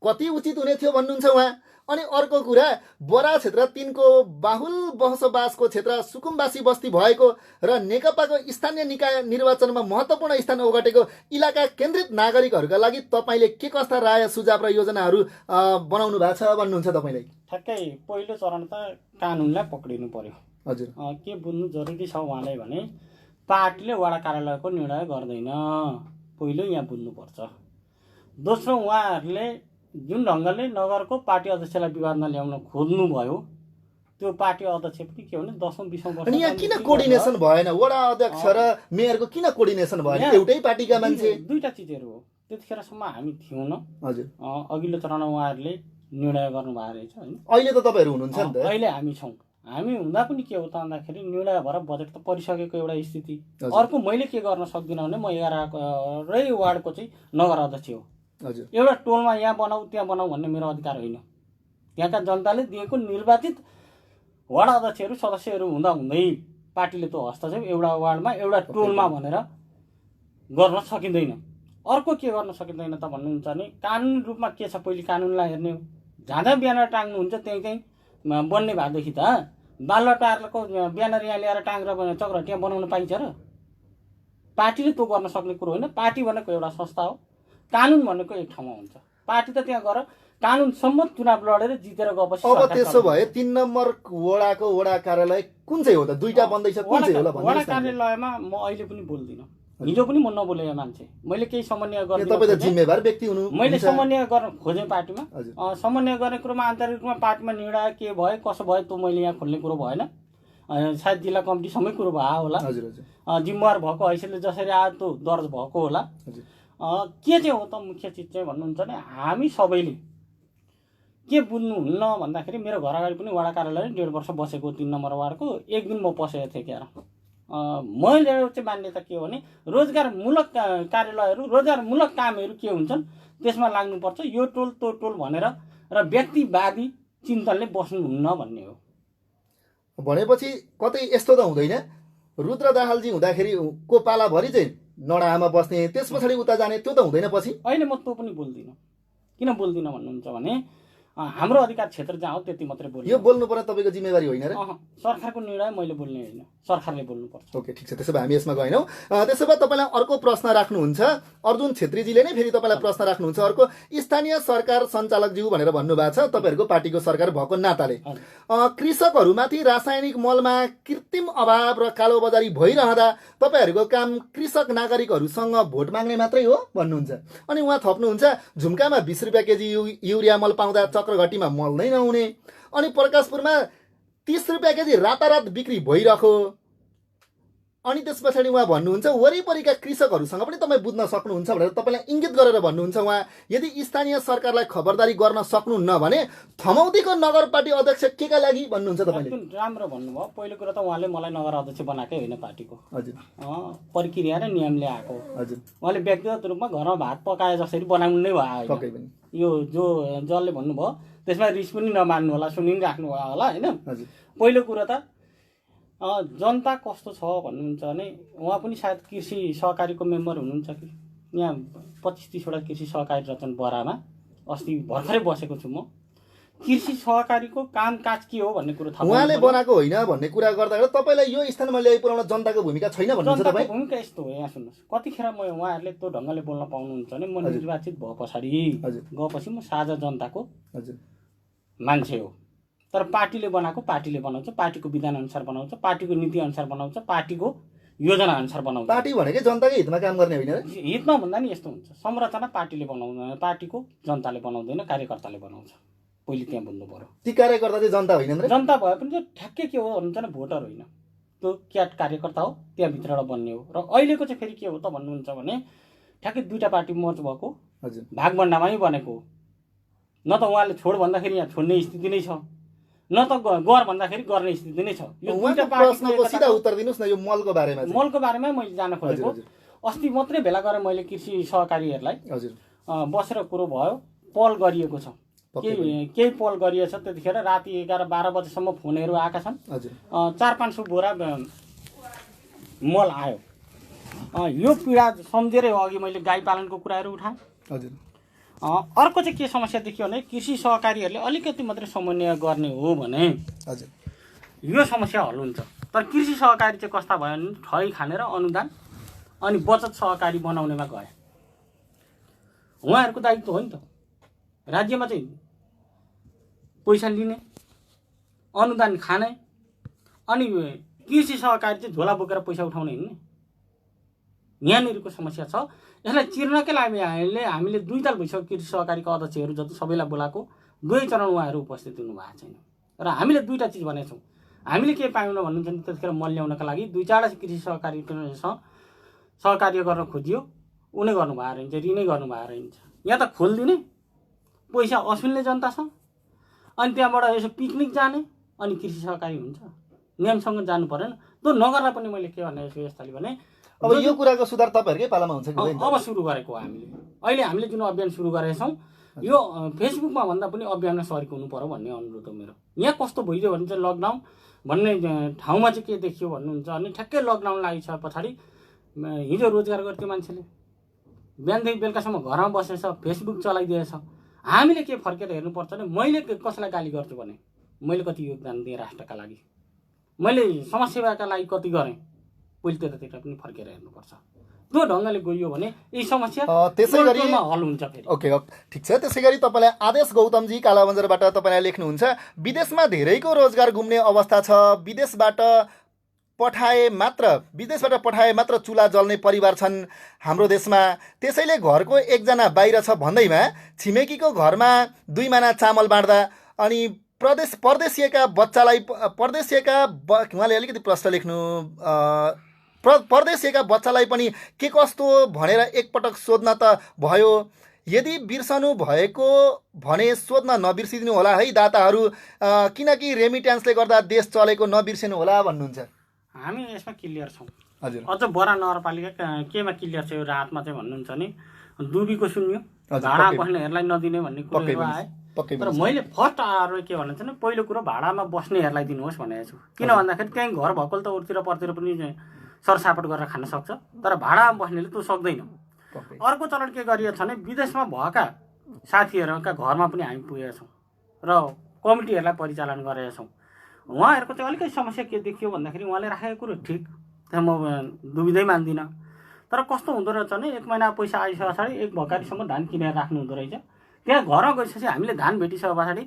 कति उचित हुने थियो भन्नुहुन्छ उहाँ। अनि अर्को कुरा बरा क्षेत्र 3 को बाहुल बसोबासको क्षेत्र सुकुम्बासी बस्ती भएको र नेकपाको स्थानीय निकाय निर्वाचनमा महत्त्वपूर्ण स्थान ओगटेको इलाका केन्द्रित नागरिकहरूका लागि तपाईँले के कस्ता राय सुझाव र योजनाहरू बनाउनु भएको छ भन्नुहुन्छ तपाईँले? ठ्याक्कै पहिलो चरण त कानुनलाई पक्रिनु पर्यो। हजुर, के बुझ्नु जरुरी छ उहाँले भने पार्टीले वडा कार्यालयको निर्णय गर्दैन, पहिलो यहाँ बुझ्नुपर्छ। दोस्रो, उहाँहरूले जुन ढङ्गले नगरको पार्टी अध्यक्षलाई विवादमा ल्याउन खोज्नुभयो त्यो पार्टी अध्यक्ष पनि के भने 10औं 20औं वर्ष अनि यहाँ किन कोर्डिनेसन भएन? वडा अध्यक्ष र मेयरको किन कोर्डिनेसन भएन? एउटै पार्टीका मान्छे। दुईटा चिजहरू हो। त्यतिखेरसम्म हामी थियौँ न। हजुर, अघिल्लो चरणमा उहाँहरूले निर्णय गर्नुभएको रहेछ हैन। अहिले त तपाईँहरू हुनुहुन्छ नि त। अहिले हामी छौँ। हामी हुँदा पनि के हो त भन्दाखेरि निर्णय भएर बजेट त परिसकेको एउटा स्थिति। अर्को मैले के गर्न सक्दिनँ भने म 11 वार्डको चाहिँ नगर अध्यक्ष हो। हजुर, एउटा टोलमा यहाँ बनाऊ त्यहाँ बनाऊ भन्ने मेरो अधिकार होइन। त्यहाँका जनताले दिएको निर्वाचित वार्ड अध्यक्षहरू सदस्यहरू हुँदा हुँदै पार्टीले त्यो हस्तक्षेप एउटा वार्डमा एउटा टोलमा भनेर गर्न सकिँदैन। अर्को के गर्न सकिँदैन त भन्नुहुन्छ भने कानुनी रूपमा के छ पहिले कानुनलाई हेर्ने हो। जहाँ ब्यानर टाङ्नुहुन्छ त्यहीँ त्यहीँ बन्ने भएदेखि त बालुवाटारको ब्यानर यहाँ ल्याएर टाङ्ग्र चक्रहटिया बनाउन पाइन्छ र? पार्टीले त्यो गर्न सक्ने कुरो होइन। पार्टी भनेको एउटा संस्था हो। कानुन भनेको एक ठाउँमा हुन्छ। पार्टी त त्यहाँ गएर कानुन सम्मत चुनाव लडेर जितेर गएपछि अब त्यसो भए 3 नम्बर वडाको वडा कार्यालय कुन चाहिँ हो त? दुईटा बन्दैछ, कुन चाहिँ होला वडा कार्यालयमा म अहिले पनि बोल्दिनँ। हिजो पनि म नबोले मान्छे। मैले केही समन्वय गर्ने तपाईँ त जिम्मेवार व्यक्ति हुनु। मैले समन्वय गर्न खोजेँ पार्टीमा। समन्वय गर्ने कुरोमा आन्तरिक रूपमा पार्टीमा निर्णय के भयो कसो भयो त्यो मैले यहाँ खोल्ने कुरो भएन। सायद जिल्ला कमिटीसँगै कुरो भयो होला। हजुर, हजुर, जिम्मेवार भएको हैसियतले जसरी आयो त्यो दर्ज भएको होला। के चाहिँ हो त मुख्य चिज चाहिँ भन्नुहुन्छ भने हामी सबैले के बुझ्नुहुन्न भन्दाखेरि मेरो घर अगाडि पनि वडा कार्यालय 1.5 वर्ष बसेको 3 नम्बर वार्डको एक दिन म पसेको थिएँ क्यार। मैले चाहिँ मान्यता के हो भने रोजगारमूलक कार्यालयहरू रोजगारमूलक कामहरू के हुन्छन् त्यसमा लाग्नुपर्छ। यो टोल त्यो टोल भनेर र व्यक्तिवादी चिन्तनले बस्नुहुन्न भन्ने हो। भनेपछि कतै यस्तो त हुँदैन रुद्र दाहालजी हुँदाखेरि को पालाभरि चाहिँ नडामा बस्ने त्यस पछाडि उता जाने त्यो त हुँदैन पछि? अहिले म त्यो पनि बोल्दिनँ। किन बोल्दिनँ भन्नुहुन्छ भने हाम्रो अधिकार क्षेत्र जहाँ हो त्यति मात्रै बोल्नु। यो बोल्नु पर्ने तपाईँको जिम्मेवारी होइन र? सरकारको निर्णय मैले बोल्ने होइन, सरकारले बोल्नुपर्छ। ओके, ठिक छ। त्यसो भए हामी यसमा गएनौँ। त्यसो भए तपाईँलाई अर्को प्रश्न राख्नुहुन्छ। अर्जुन छेत्रीजीले नै फेरि तपाईँलाई प्रश्न राख्नुहुन्छ। अर्को, स्थानीय सरकार सञ्चालकज्यू भनेर भन्नुभएको छ तपाईँहरूको पार्टीको सरकार भएको नाताले कृषकहरूमाथि रासायनिक मलमा कृत्रिम अभाव र कालोबजारी भइरहँदा तपाईँहरूको काम कृषक नागरिकहरूसँग भोट माग्ने मात्रै हो भन्नुहुन्छ। अनि उहाँ थप्नुहुन्छ झुम्कामा 20 रुपियाँ केजी युरिया मल पाउँदा चक्रघटीमा मल नै नहुने, अनि प्रकाशपुरमा 30 रुपियाँ केजी रातारात बिक्री भइरहेको। अनि त्यस पछाडि उहाँ भन्नुहुन्छ वरिपरिका कृषकहरूसँग पनि तपाईँ बुझ्न सक्नुहुन्छ भनेर तपाईँलाई इङ्गित गरेर भन्नुहुन्छ। उहाँ यदि स्थानीय सरकारलाई खबरदारी गर्न सक्नुहुन्न भने थमौतीको नगर पार्टी अध्यक्ष केका लागि भन्नुहुन्छ तपाईँले? राम्रो भन्नुभयो। पहिलो कुरा त उहाँले मलाई नगर अध्यक्ष बनाएकै होइन पार्टीको। हजुर, प्रक्रिया र नियमले आएको। हजुर, उहाँले व्यक्तिगत रूपमा घरमा भात पकाए जसरी बनाउनु नै भयो होइन। यो जसले भन्नुभयो त्यसमा रिस पनि नमान्नु होला, सुनिराख्नु भयो होला होइन। पहिलो कुरा त जनता कस्तो छ भन्नुहुन्छ भने उहाँ पनि सायद कृषि सहकारीको मेम्बर हुनुहुन्छ कि यहाँ 25-30वटा कृषि सहकारी रचन बरामा अस्ति भर्खरै बसेको छु म। कृषि सहकारीको कामकाज के हो भन्ने कुरो थाहा उहाँले बनाएको होइन भन्ने कुरा गर्दा तपाईँलाई यो स्थानमा ल्याइ पुर्याउन जनताको भूमिका छैन भन्नुहुन्छ तपाईँ? भूमिका यस्तो हो, यहाँ सुन्नुहोस्, कतिखेर म उहाँहरूले त्यो ढङ्गले बोल्न पाउनुहुन्छ भने म निर्वाचित भए पछाडि गएपछि म साझा जनताको मान्छे हो। तर पार्टीले बनाएको पार्टीले बनाउँछ, पार्टीको विधान अनुसार बनाउँछ, पार्टीको नीति अनुसार बनाउँछ, पार्टीको योजना अनुसार बनाउँछ। पार्टी भनेकै जनताकै हितमा काम गर्ने होइन र? हितमा भन्दा नि यस्तो हुन्छ, संरचना पार्टीले बनाउँदैन, पार्टीको जनताले बनाउँदैन, कार्यकर्ताले बनाउँछ। पहिले त्यहाँ बुझ्नु पर्यो। ती कार्यकर्ता चाहिँ जनता होइन र? जनता भए पनि त्यो ठ्याक्कै के हो भन्नुहुन्छ भने भोटर होइन, त्यो क्याट कार्यकर्ता हो, त्यहाँभित्रबाट बन्ने हो। र अहिलेको चाहिँ फेरि के हो त भन्नुहुन्छ भने ठ्याक्कै दुईटा पार्टी मर्च भएको भागभण्डामै बनेको हो। न त उहाँले छोड भन्दाखेरि यहाँ छोड्ने स्थिति नै छ, न त गर भन्दाखेरि गर्ने स्थिति नै छ। यो दुईटा प्रश्नको सिधा उत्तर दिनुस् न। यो मलको बारेमा मलको बारेमा मैले जान खोजेको। अस्ति मात्रै भेला गरेर मैले कृषि सहकारीहरूलाई बसेर कुरो भयो, पहल गरिएको छ, केही पहल गरिएछ। त्यतिखेर राति 11-12 बजेसम्म फोनहरू आएका छन्। 400-500 बोरा मल आयो। यो पीडा सम्झेरै अघि मैले गाई पालनको कुराहरू उठाएँ। हजुर। अर्को चाहिँ के समस्या देखियो भने कृषि सहकारीहरूले अलिकति मात्रै समन्वय गर्ने हो भने हजुर यो समस्या हल हुन्छ। तर कृषि सहकारी चाहिँ कस्ता भयो भने ठगी खानेर अनुदान अनि बचत सहकारी बनाउनेमा गए। उहाँहरूको दायित्व हो नि त, राज्यमा चाहिँ पैसा लिने, अनुदान खाने, अनि कृषि सहकारी चाहिँ झोला बोकेर पैसा उठाउने हिँड्ने। यहाँनिरको समस्या छ। यसलाई चिर्नकै लागि हामीले 2 ताल भइसक्यो कृषि सहकारीका अध्यक्षहरू जति सबैलाई बोलाएको, 2 चरण उहाँहरू उपस्थित हुनुभएको छैन। र हामीले 2टा चिज भनेका छौँ। हामीले के पायौँ भन्नुहुन्छ भने त्यतिखेर मल ल्याउनका लागि 2-4 कृषि सहकारीसँग सहकार्य गर्न खोजियो, उनी गर्नुभएको रहन्छ, ऋणै गर्नुभएको रहन्छ। यहाँ त खोलिदिने, पैसा असुल्ने जनतासँग, अनि त्यहाँबाट यसो पिकनिक जाने, अनि कृषि सहकारी हुन्छ। नियमसँग जानु परेन। त्यो नगर्दा पनि मैले के भने यसपालि भने अब यो कुराको सुधार तपाईँहरूकै पालामा हुन्छ कि हुँदैन? अब सुरु गरेको हो हामीले। अहिले हामीले जुन अभियान सुरु गरेका छौँ, यो फेसबुकमा भन्दा पनि अभियानमा सरिक हुनु पर्यो भन्ने अनुरोध हो मेरो। यहाँ कस्तो भइदियो भने चाहिँ लकडाउन भन्ने ठाउँमा चाहिँ के देखियो भन्नुहुन्छ भने ठ्याक्कै लकडाउन लागिसके पछाडि हिजो रोजगार गर्थ्यो मान्छेले, बिहानदेखि बेलुकासम्म घरमा बसेछ, फेसबुक चलाइदिएछ। हामीले के फर्केर हेर्नुपर्छ भने मैले कसैलाई गाली गर्छु भने मैले कति योगदान दिएँ राष्ट्रका लागि, मैले समाजसेवाका लागि कति गरेँ, पहिले त्यतातिर पनि फर्केर हेर्नुपर्छ। त्यो ढङ्गले गइयो भने यी समस्या त्यसै गरी हल हुन्छ फेरि। ओके ठिक छ। त्यसै गरी तपाईँलाई आदेश गौतमजी कालाबन्जरबाट तपाईँलाई लेख्नुहुन्छ, विदेशमा धेरैको रोजगार गुम्ने अवस्था छ। विदेशबाट पठाए मात्र चुला जल्ने परिवार छन् हाम्रो देशमा। त्यसैले घरको एकजना बाहिर छ भन्दैमा छिमेकीको घरमा 2 माना चामल बाँड्दा अनि परदेशिएका उहाँले अलिकति प्रश्न लेख्नु, परदेशिएका बच्चालाई पनि के कस्तो भनेर एकपटक सोध्न त भयो। यदि बिर्सनु भएको भने सोध्न नबिर्सिदिनु होला है दाताहरू, किनकि रेमिट्यान्सले गर्दा देश चलेको नबिर्सिनु होला भन्नुहुन्छ। हामी यसमा क्लियर छौँ। हजुर। अझ बडा नगरपालिका केमा क्लियर छ यो राहतमा चाहिँ भन्नुहुन्छ भने दुबीको सुन्यो, भाडा बस्नेहरूलाई नदिने भन्ने कुरो आए। तर मैले फर्स्ट आएर के भन्नुहुन्छ भने पहिलो कुरो भाडामा बस्नेहरूलाई दिनुहोस् भनेको छु। किन भन्दाखेरि त्यहीँ घर भएकोले त उतिर परतिर पनि सरसापट गरेर खान सक्छ, तर भाडामा बस्नेले त्यो सक्दैन। अर्को चरण के गरिएको छ भने विदेशमा भएका साथीहरूका घरमा पनि हामी पुगेका छौँ र कमिटीहरूलाई परिचालन गरेका छौँ। उहाँहरूको चाहिँ अलिकति समस्या के देखियो भन्दाखेरि उहाँले राखेको कुरो ठिक, त्यहाँ म दुविधै मान्दिनँ। तर कस्तो हुँदो रहेछ भने 1 महिना पैसा आइसके पछाडि 1 भकारीसम्म धान किनेर राख्नु हुँदो रहेछ। त्यहाँ घरमा गइसकेपछि हामीले धान भेटिसके पछाडि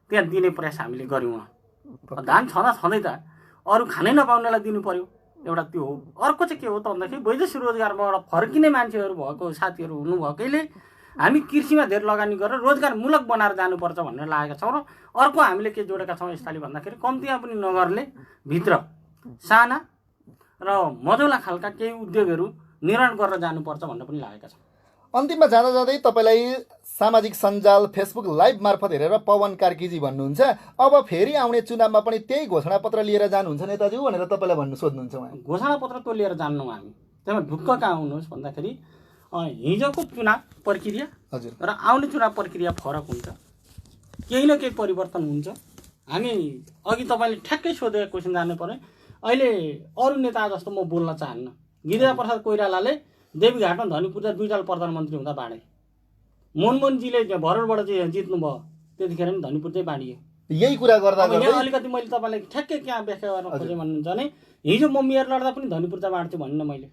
त्यहाँ दिने प्रयास हामीले गऱ्यौँ। धान छँदै त अरू खानै नपाउनेलाई दिनु पर्यो, एउटा त्यो हो। अर्को चाहिँ के हो त भन्दाखेरि वैदेशिक रोजगारबाट फर्किने मान्छेहरू भएको साथीहरू हुनुभएकैले हामी कृषिमा धेरै लगानी गरेर रोजगारमूलक बनाएर जानुपर्छ भनेर लागेका छौँ। र अर्को हामीले के जोडेका छौँ यसपालि भन्दाखेरि कम्तीमा पनि नगरले भित्र साना र मझौला खालका केही उद्योगहरू निर्माण गरेर जानुपर्छ भनेर पनि लागेका छौँ। अन्तिममा जाँदा जाँदै तपाईँलाई सामाजिक सञ्जाल फेसबुक लाइभ मार्फत हेरेर पवन कार्कीजी भन्नुहुन्छ, अब फेरि आउने चुनावमा पनि त्यही घोषणापत्र लिएर जानुहुन्छ नेताज्यू भनेर तपाईँलाई सोध्नुहुन्छ उहाँ। घोषणापत्र त लिएर जान्नौँ हामी, त्यसमा ढुक्क कहाँ आउनुहोस् भन्दाखेरि हिजोको चुनाव प्रक्रिया हजुर र आउने चुनाव प्रक्रिया फरक हुन्छ, केही न केही परिवर्तन हुन्छ। हामी अघि तपाईँले ठ्याक्कै सोधेको क्वेसन जानु पर्यो। अहिले अरू नेता जस्तो म बोल्न चाहन्न। गिरिजा प्रसाद कोइरालाले देवीघाटमा धनीपूर्जा 2 ताल प्रधानमन्त्री हुँदा बाँडे। मनमोहनजीले भरलबाट चाहिँ जित्नुभयो, त्यतिखेर नि धनीपूर्जै बाँडियो। यही कुरा गर्दा यहाँ अलिकति मैले तपाईँलाई ठ्याक्कै कहाँ व्याख्या गर्न खोजेँ भन्नुहुन्छ भने हिजो म मेयर लड्दा पनि धनीपूर्जा बाँड्छु भन्नु मैले।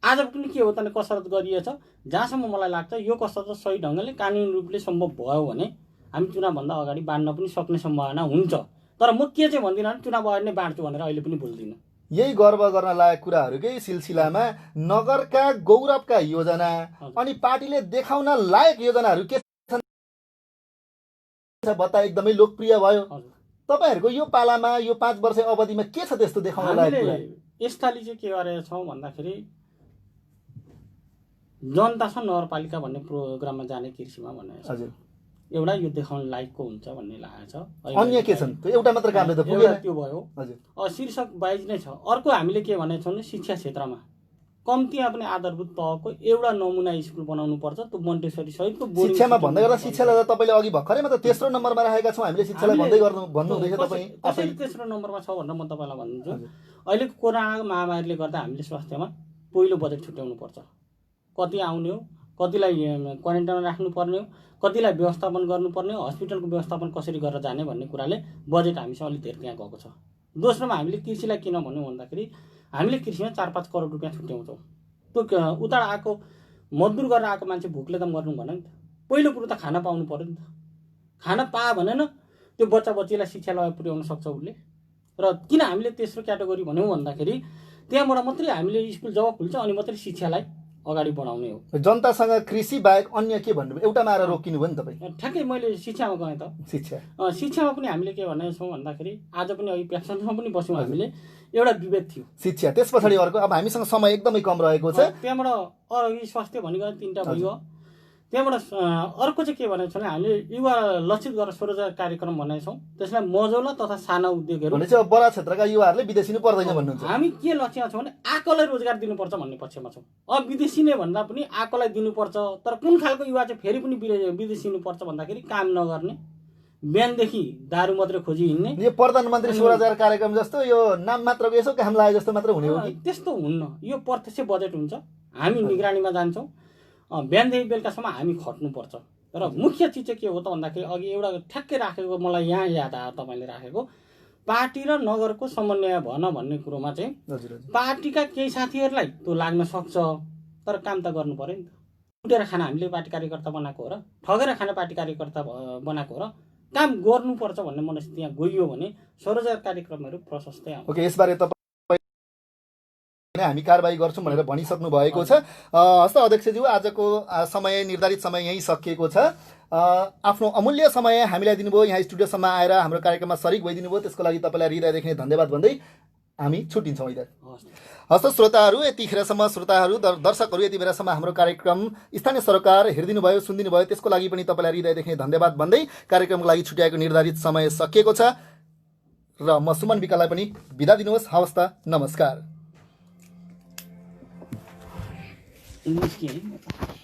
आज पनि के हो त कसरत गरिएछ। जहाँसम्म मलाई लाग्छ यो कसरत सही ढङ्गले कानुनी रूपले सम्भव भयो भने हामी चुनावभन्दा अगाडि बाँड्न पनि सक्ने सम्भावना हुन्छ। तर म के चाहिँ भन्दिनँ भने चुनाव अगाडि नै बाँड्छु भनेर अहिले पनि बोल्दिनँ। यही गर्व गर्न लायक कुराहरूकै सिलसिलामा नगरका गौरवका योजना अनि पार्टीले देखाउन लायक योजनाहरू के छन् बता एकदमै लोकप्रिय भयो। तपाईँहरूको यो पालामा यो 5 वर्ष अवधिमा के छ त्यस्तो देखाउन लायक कुरा? यसपालि चाहिँ के गरेका छौँ भन्दाखेरि जनतासँग नगरपालिका भन्ने प्रोग्राममा जाने कृषिमा भनेको छ। एउटा यो देखाउन लायकको हुन्छ भन्ने लागेको छ। अन्य के छन्? त्यो एउटा मात्र कामले त पुगेन। त्यो भयो। हजुर शीर्षक वाइज नै छ। अर्को हामीले के भनेको छौँ भने शिक्षा क्षेत्रमा कम्तीमा पनि आधारभूत तहको एउटा नमुना स्कुल बनाउनु पर्छ। त्यो मोन्टेसरी सहितको बोर्डिङ शिक्षामा भन्दै गर्दा शिक्षालाई त तपाईँले अघि भर्खरैमा त तेस्रो नम्बरमा राखेका छौँ हामीले शिक्षालाई भन्नुहुँदैछ तपाईँ आफै। कसरी तेस्रो नम्बरमा छ भनेर म तपाईँलाई भनिदिन्छु। अहिलेको कोरोना महामारीले गर्दा हामीले स्वास्थ्यमा पहिलो बजेट छुट्याउनु पर्छ। कति आउने हो, कतिलाई क्वारेन्टाइनमा राख्नुपर्ने हो, कतिलाई व्यवस्थापन गर्नुपर्ने हो, हस्पिटलको व्यवस्थापन कसरी गरेर जाने भन्ने कुराले बजेट हामीसँग अलिक धेरै त्यहाँ गएको छ। दोस्रोमा हामीले कृषिलाई किन भन्यो भन्दाखेरि हामीले कृषिमा 4-5 करोड रुपियाँ छुट्याउँछौँ। त्यो उता आएको मजदुर गरेर आएको मान्छे भुकले दम गर्नु भएन नि त। पहिलो कुरो त खाना पाउनु पर्यो नि त। खाना पायो भने न त्यो बच्चा बच्चीलाई शिक्षालय पुर्याउन सक्छ उसले। र किन हामीले तेस्रो क्याटेगोरी भन्यौँ भन्दाखेरि त्यहाँबाट मात्रै हामीले स्कुल जब खुल्छ अनि मात्रै शिक्षालाई अगाडि बढाउने हो। जनतासँग कृषि बाहेक अन्य के भन्नु एउटामा आएर रोकिनु भयो नि तपाईँ। ठ्याक्कै मैले शिक्षामा गएँ त। शिक्षामा पनि हामीले के भनेको छौँ भन्दाखेरि आज पनि अघि प्याक्सनमा पनि बस्यौँ हामीले, एउटा विभेद थियो शिक्षा। त्यस पछाडि अर्को, अब हामीसँग समय एकदमै कम रहेको छ। त्यहाँबाट अरू स्वास्थ्य भनिगयो 3टा भयो। त्यहाँबाट अर्को चाहिँ के भनेको छ भने हामीले युवा लक्षित गरेर स्वरोजगार कार्यक्रम भनेको छौँ। त्यसलाई मझौला तथा साना उद्योगहरू भने चाहिँ बडा क्षेत्रका युवाहरूले विदेशी पर्दैन भन्नुहुन्छ। हामी के लक्ष्यमा छौँ भने आएकोलाई रोजगार दिनुपर्छ भन्ने पक्षमा छौँ। अब विदेशी नै भन्दा पनि आएकोलाई दिनुपर्छ। तर कुन खालको युवा चाहिँ फेरि पनि विदेशी पर्छ भन्दाखेरि काम नगर्ने, बिहानदेखि दारू मात्रै खोजी हिँड्ने। यो प्रधानमन्त्री स्वरोजगार कार्यक्रम जस्तो यो नाम मात्रको यसो काम लागे जस्तो मात्र हुने हो कि? त्यस्तो हुन्न। यो प्रत्यक्ष बजेट हुन्छ। हामी निगरानीमा जान्छौँ। बिहानदेखि बेलुकासम्म हामी खट्नुपर्छ। र मुख्य चिज चाहिँ के हो त भन्दाखेरि अघि एउटा ठ्याक्कै राखेको मलाई यहाँ याद आयो तपाईँले राखेको, पार्टी र नगरको समन्वय भन भन्ने कुरोमा चाहिँ पार्टीका केही साथीहरूलाई त्यो लाग्न सक्छ, तर काम त गर्नु पर्यो नि त। लुटेर खाना हामीले पार्टी कार्यकर्ता बनाएको हो र ठगेर खाना पार्टी कार्यकर्ता बनाएको हो र? काम गर्नुपर्छ भन्ने मनस्थिति यहाँ गइयो भने स्वरोजगार कार्यक्रमहरू प्रशस्तै आउँछ। ओके, यसबारे हामी कारबाही गर्छौँ भनेर भनिसक्नु भएको छ। हस्त अध्यक्षज्यू, आजको समय निर्धारित समय यहीँ सकिएको छ। आफ्नो अमूल्य समय हामीलाई दिनुभयो, यहाँ स्टुडियोसम्म आएर हाम्रो कार्यक्रममा सरिक भइदिनु भयो, त्यसको लागि तपाईँलाई हृदयदेखि नै धन्यवाद भन्दै हामी छुट्टिन्छौँ इधर। हस्त श्रोताहरू, यतिखेरसम्म श्रोताहरू दर्शकहरू यति बेलासम्म हाम्रो कार्यक्रम स्थानीय सरोकार हेरिदिनु भयो, सुनिदिनु भयो, त्यसको लागि पनि तपाईँलाई हृदयदेखि नै धन्यवाद भन्दै कार्यक्रमको लागि छुट्याएको निर्धारित समय सकिएको छ र म सुमन विकालाई पनि बिदा दिनुहोस्। हवस् त, नमस्कार। इंग्लिश की है।